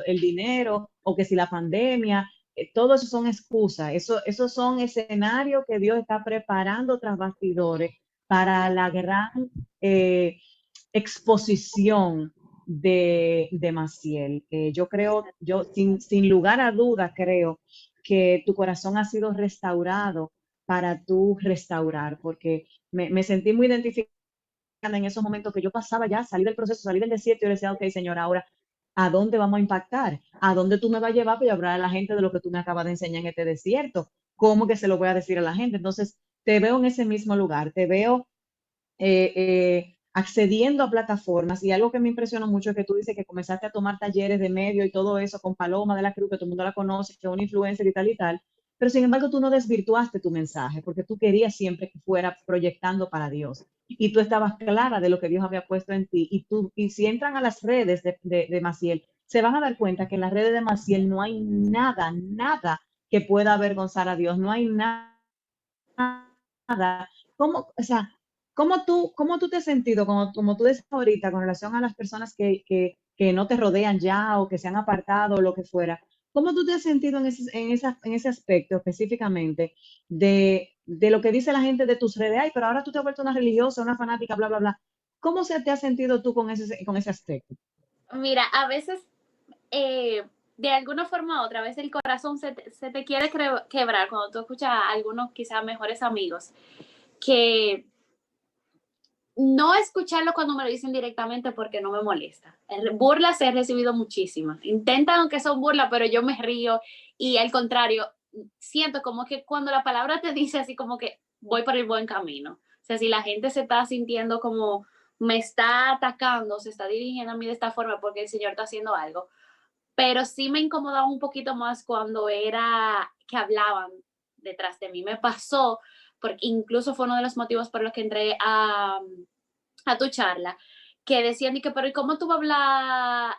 el dinero, o que si la pandemia, todo eso son excusas, esos son escenarios que Dios está preparando tras bastidores para la gran eh, exposición de Maciel. Yo creo, yo sin lugar a duda creo que tu corazón ha sido restaurado para tú restaurar, porque me sentí muy identificada en esos momentos que yo pasaba ya, salí del proceso, salí del desierto, y yo le decía, ok, Señor, ahora, ¿a dónde vamos a impactar? ¿A dónde tú me vas a llevar para hablar a la gente de lo que tú me acabas de enseñar en este desierto? ¿Cómo que se lo voy a decir a la gente? Entonces, te veo en ese mismo lugar, te veo accediendo a plataformas, y algo que me impresionó mucho es que tú dices que comenzaste a tomar talleres de medio y todo eso con Paloma de la Cruz, que todo el mundo la conoce, que es una influencer y tal, pero sin embargo tú no desvirtuaste tu mensaje porque tú querías siempre que fuera proyectando para Dios, y tú estabas clara de lo que Dios había puesto en ti, y si entran a las redes de Maciel, se van a dar cuenta que en las redes de Maciel no hay nada, nada que pueda avergonzar a Dios, no hay nada. ¿Cómo, o sea, cómo tú te has sentido, como tú dices ahorita, con relación a las personas que no te rodean ya o que se han apartado o lo que fuera? ¿Cómo tú te has sentido en ese aspecto específicamente de lo que dice la gente de tus redes? Ay, pero ahora tú te has vuelto una religiosa, una fanática, bla, bla, bla. ¿Cómo se te ha sentido tú con ese aspecto? Mira, a veces, de alguna forma u otra, a veces el corazón se te quiere quebrar cuando tú escuchas a algunos quizás mejores amigos que no escucharlo cuando me lo dicen directamente porque no me molesta. Burlas he recibido muchísimas. Intentan que son burlas, pero yo me río y al contrario, siento como que cuando la palabra te dice así como que voy por el buen camino. O sea, si la gente se está sintiendo como me está atacando, se está dirigiendo a mí de esta forma porque el Señor está haciendo algo, pero sí me incomodaba un poquito más cuando era que hablaban detrás de mí. Me pasó, porque incluso fue uno de los motivos por los que entré a tu charla, que decían, que, pero ¿y cómo tú vas a hablar?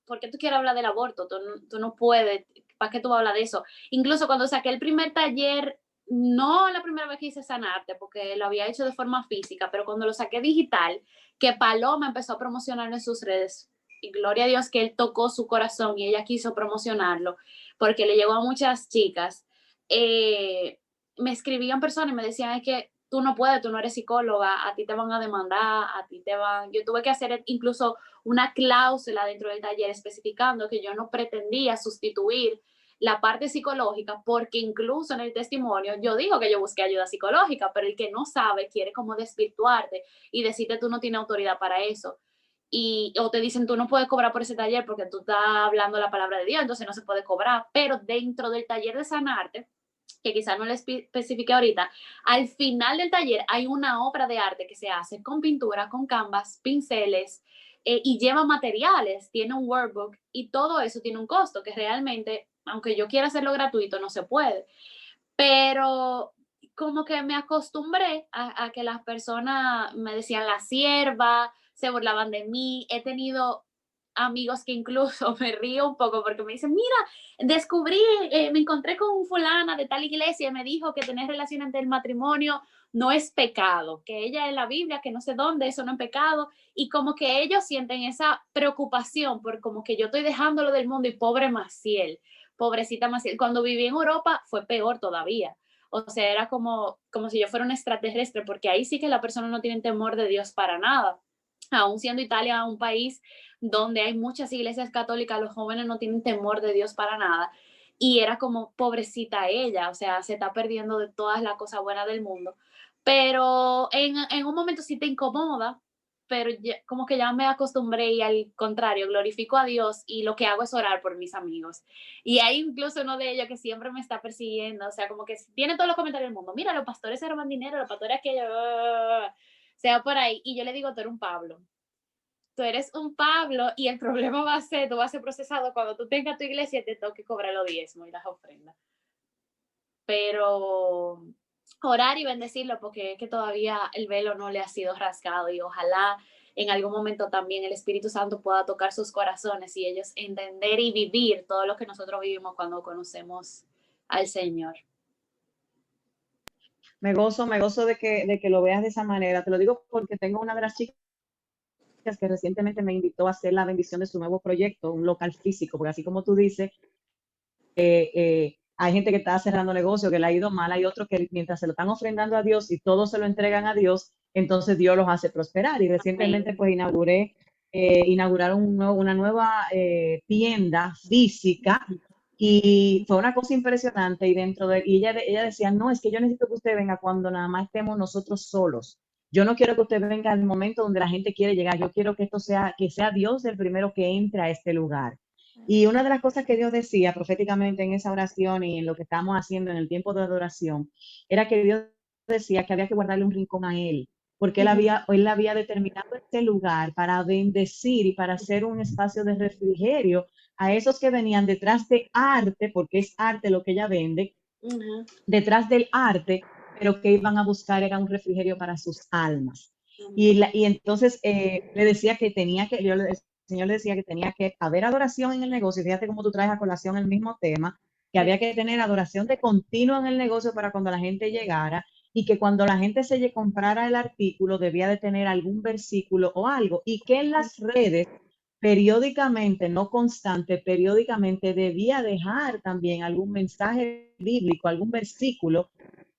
¿Por qué tú quieres hablar del aborto? Tú no puedes, ¿para qué tú vas a hablar de eso? Incluso cuando saqué el primer taller, no la primera vez que hice sanarte, porque lo había hecho de forma física, pero cuando lo saqué digital, que Paloma empezó a promocionarlo en sus redes, y gloria a Dios que él tocó su corazón y ella quiso promocionarlo, porque le llegó a muchas chicas, me escribían personas y me decían, es que tú no puedes, tú no eres psicóloga, a ti te van a demandar, a ti te van... Yo tuve que hacer incluso una cláusula dentro del taller especificando que yo no pretendía sustituir la parte psicológica, porque incluso en el testimonio yo digo que yo busqué ayuda psicológica, pero el que no sabe quiere como desvirtuarte y decirte tú no tienes autoridad para eso. O te dicen tú no puedes cobrar por ese taller porque tú estás hablando la palabra de Dios, entonces no se puede cobrar, pero dentro del taller de sanarte, que quizás no le especifique ahorita, al final del taller hay una obra de arte que se hace con pintura, con canvas, pinceles, y lleva materiales, tiene un workbook y todo eso tiene un costo que realmente, aunque yo quiera hacerlo gratuito, no se puede. Pero como que me acostumbré a que las personas me decían la sierva, se burlaban de mí. He tenido amigos que incluso me río un poco porque me dicen, mira, descubrí, me encontré con fulana de tal iglesia y me dijo que tener relación ante el matrimonio no es pecado, que ella en la Biblia, que no sé dónde, eso no es pecado, y como que ellos sienten esa preocupación por como que yo estoy dejándolo del mundo y pobre Maciel, pobrecita Maciel, cuando viví en Europa fue peor todavía, o sea, era como si yo fuera un extraterrestre, porque ahí sí que la persona no tiene temor de Dios para nada, aún siendo Italia un país donde hay muchas iglesias católicas, los jóvenes no tienen temor de Dios para nada. Y era como, pobrecita ella, o sea, se está perdiendo de todas las cosas buenas del mundo. Pero en un momento sí te incomoda, pero ya, como que ya me acostumbré y al contrario, glorifico a Dios y lo que hago es orar por mis amigos. Y hay incluso uno de ellos que siempre me está persiguiendo, o sea, como que tiene todos los comentarios del mundo, mira, los pastores se roban dinero, los pastores aquello, sea por ahí. Y yo le digo, tú eres un Pablo, tú eres un Pablo y el problema va a ser, tú vas a ser procesado cuando tú tengas tu iglesia y te toque cobrar los diezmos y las ofrendas. Pero orar y bendecirlo porque es que todavía el velo no le ha sido rasgado y ojalá en algún momento también el Espíritu Santo pueda tocar sus corazones y ellos entender y vivir todo lo que nosotros vivimos cuando conocemos al Señor. Me gozo de que lo veas de esa manera. Te lo digo porque tengo una de las chicas que recientemente me invitó a hacer la bendición de su nuevo proyecto, un local físico, porque así como tú dices, hay gente que está cerrando negocio, que le ha ido mal, hay otros que mientras se lo están ofrendando a Dios y todos se lo entregan a Dios, entonces Dios los hace prosperar. Y recientemente pues inauguraron una nueva tienda física y fue una cosa impresionante y ella decía, no, es que yo necesito que usted venga cuando nada más estemos nosotros solos. Yo no quiero que usted venga al momento donde la gente quiere llegar, yo quiero que que sea Dios el primero que entre a este lugar. Y una de las cosas que Dios decía proféticamente en esa oración y en lo que estamos haciendo en el tiempo de adoración, era que Dios decía que había que guardarle un rincón a Él, porque él había determinado este lugar para bendecir y para hacer un espacio de refrigerio a esos que venían detrás de arte, porque es arte lo que ella vende, detrás del arte, pero que iban a buscar era un refrigerio para sus almas. Y entonces le decía que el Señor le decía que tenía que haber adoración en el negocio. Fíjate cómo tú traes a colación el mismo tema, que había que tener adoración de continuo en el negocio para cuando la gente llegara y que cuando la gente se comprara el artículo debía de tener algún versículo o algo y que en las redes periódicamente, no constante, periódicamente debía dejar también algún mensaje bíblico, algún versículo.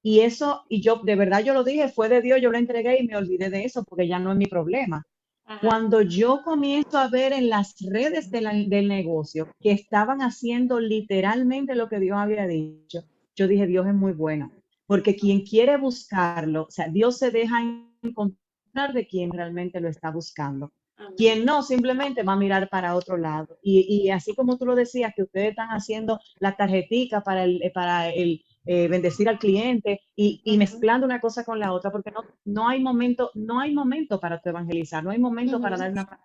Y eso, y yo de verdad yo lo dije, fue de Dios, yo lo entregué y me olvidé de eso porque ya no es mi problema. Ajá. Cuando yo comienzo a ver en las redes del negocio que estaban haciendo literalmente lo que Dios había dicho, yo dije, Dios es muy bueno, porque quien quiere buscarlo, o sea, Dios se deja encontrar de quien realmente lo está buscando. Amén. Quien no, simplemente va a mirar para otro lado. Y así como tú lo decías, que ustedes están haciendo la tarjetica para el bendecir al cliente y mezclando una cosa con la otra, porque no hay momento para tu evangelizar, no hay momento para dar una.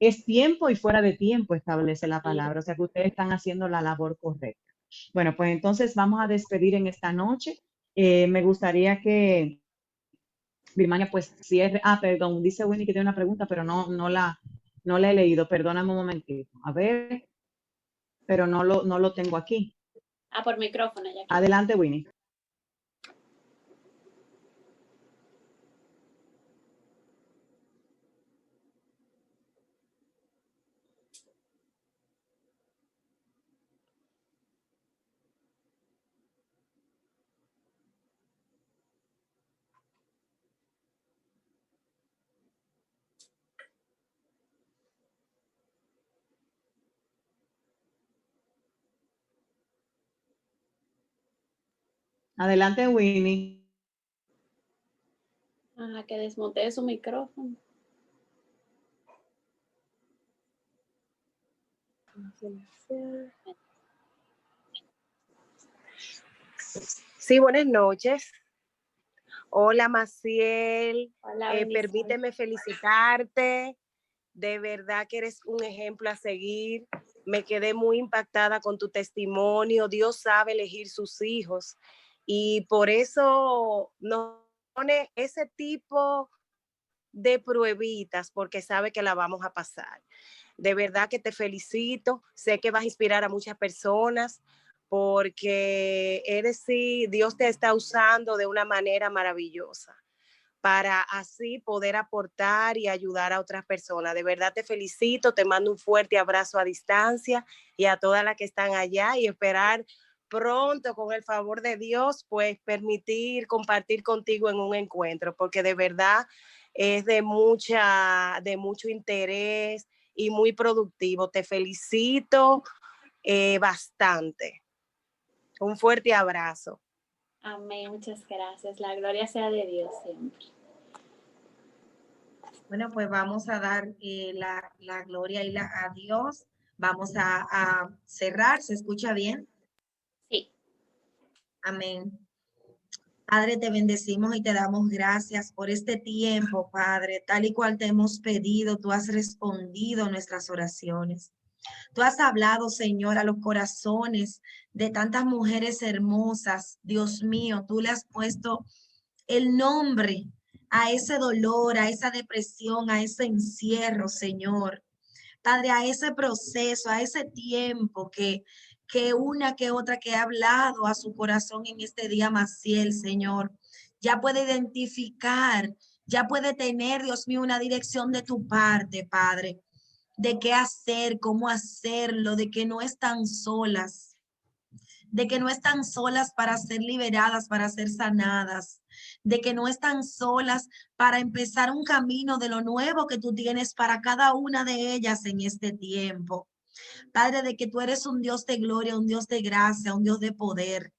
Es tiempo y fuera de tiempo establece la palabra, o sea que ustedes están haciendo la labor correcta. Bueno, pues entonces vamos a despedir en esta noche. Me gustaría que Birmania pues cierre. Perdón, dice Winnie que tiene una pregunta, pero no la he leído. Perdóname un momentito. A ver, pero no lo tengo aquí. Por micrófono, ya que. Adelante, Winnie. Adelante, Winnie. Que desmonte su micrófono. Sí, buenas noches. Hola, Maciel. Hola, permíteme felicitarte. De verdad que eres un ejemplo a seguir. Me quedé muy impactada con tu testimonio. Dios sabe elegir sus hijos y por eso nos pone ese tipo de pruebitas porque sabe que la vamos a pasar. De verdad que te felicito. Sé que vas a inspirar a muchas personas porque Dios te está usando de una manera maravillosa para así poder aportar y ayudar a otras personas. De verdad te felicito, te mando un fuerte abrazo a distancia y a todas las que están allá y esperar pronto, con el favor de Dios, pues compartir contigo en un encuentro, porque de verdad es de mucho interés y muy productivo. Te felicito bastante. Un fuerte abrazo. Amén, muchas gracias. La gloria sea de Dios siempre. Bueno, pues vamos a dar la gloria a Dios. Vamos a cerrar. ¿Se escucha bien? Sí. Amén. Padre, te bendecimos y te damos gracias por este tiempo, Padre. Tal y cual te hemos pedido, tú has respondido nuestras oraciones. Tú has hablado, Señor, a los corazones de tantas mujeres hermosas. Dios mío, tú le has puesto el nombre a ese dolor, a esa depresión, a ese encierro, Señor. Padre, a ese proceso, a ese tiempo que una que otra que ha hablado a su corazón en este día, Maciel, Señor, ya puede identificar, ya puede tener, Dios mío, una dirección de tu parte, Padre, de qué hacer, cómo hacerlo, de que no están solas, de que no están solas para ser liberadas, para ser sanadas, de que no están solas para empezar un camino de lo nuevo que tú tienes para cada una de ellas en este tiempo. Padre, de que tú eres un Dios de gloria, un Dios de gracia, un Dios de poder.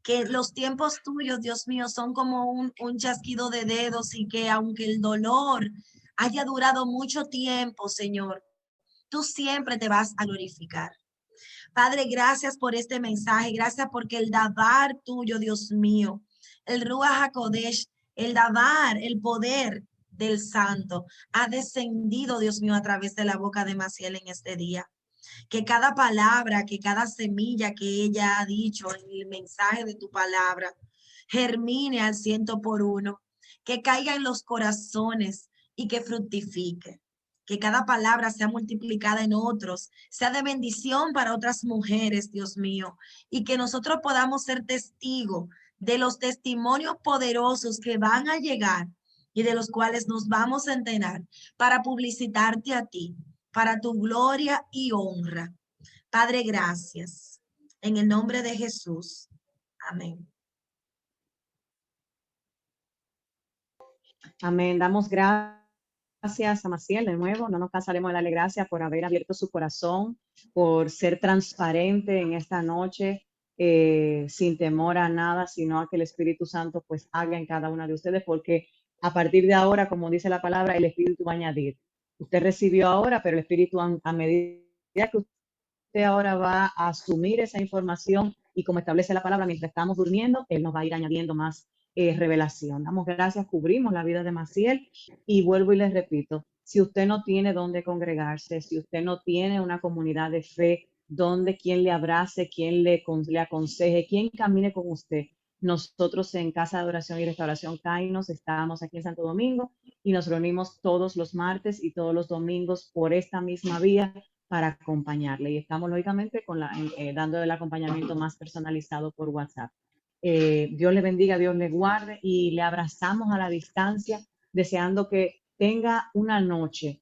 Que los tiempos tuyos, Dios mío, son como un chasquido de dedos y que aunque el dolor haya durado mucho tiempo, Señor, tú siempre te vas a glorificar. Padre, gracias por este mensaje, gracias porque el dabar tuyo, Dios mío, el Ruach HaKodesh, el dabar, el poder del Santo, ha descendido, Dios mío, a través de la boca de Maciel en este día. Que cada palabra, que cada semilla que ella ha dicho en el mensaje de tu palabra, germine al 100%, que caiga en los corazones y que fructifique. Que cada palabra sea multiplicada en otros, sea de bendición para otras mujeres, Dios mío, y que nosotros podamos ser testigos de los testimonios poderosos que van a llegar y de los cuales nos vamos a enterar para publicitarte a ti, para tu gloria y honra. Padre, gracias. En el nombre de Jesús. Amén. Amén. Damos gracias gracias a Maciel de nuevo, no nos cansaremos de darle gracias por haber abierto su corazón, por ser transparente en esta noche, sin temor a nada, sino a que el Espíritu Santo pues haga en cada una de ustedes, porque a partir de ahora, como dice la palabra, el Espíritu va a añadir. Usted recibió ahora, pero el Espíritu a medida que usted ahora va a asumir esa información y como establece la palabra, mientras estamos durmiendo, Él nos va a ir añadiendo más revelación. Damos gracias, cubrimos la vida de Maciel y vuelvo y les repito, si usted no tiene dónde congregarse, si usted no tiene una comunidad de fe, donde quien le abrace, quien le aconseje, quien camine con usted, nosotros en Casa de Oración y Restauración Kainos estamos aquí en Santo Domingo y nos reunimos todos los martes y todos los domingos por esta misma vía para acompañarle. Y estamos lógicamente dando el acompañamiento más personalizado por WhatsApp. Dios le bendiga, Dios le guarde y le abrazamos a la distancia, deseando que tenga una noche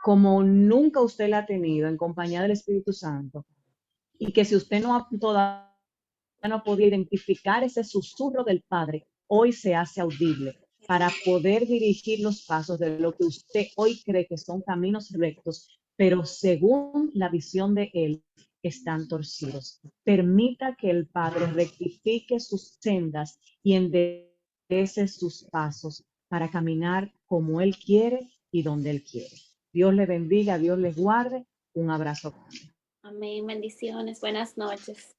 como nunca usted la ha tenido en compañía del Espíritu Santo. Y que si usted todavía no podía identificar ese susurro del Padre, hoy se hace audible para poder dirigir los pasos de lo que usted hoy cree que son caminos rectos, pero según la visión de Él, están torcidos. Permita que el Padre rectifique sus sendas y enderece sus pasos para caminar como Él quiere y donde Él quiere. Dios le bendiga, Dios les guarde. Un abrazo. Amén, bendiciones, buenas noches.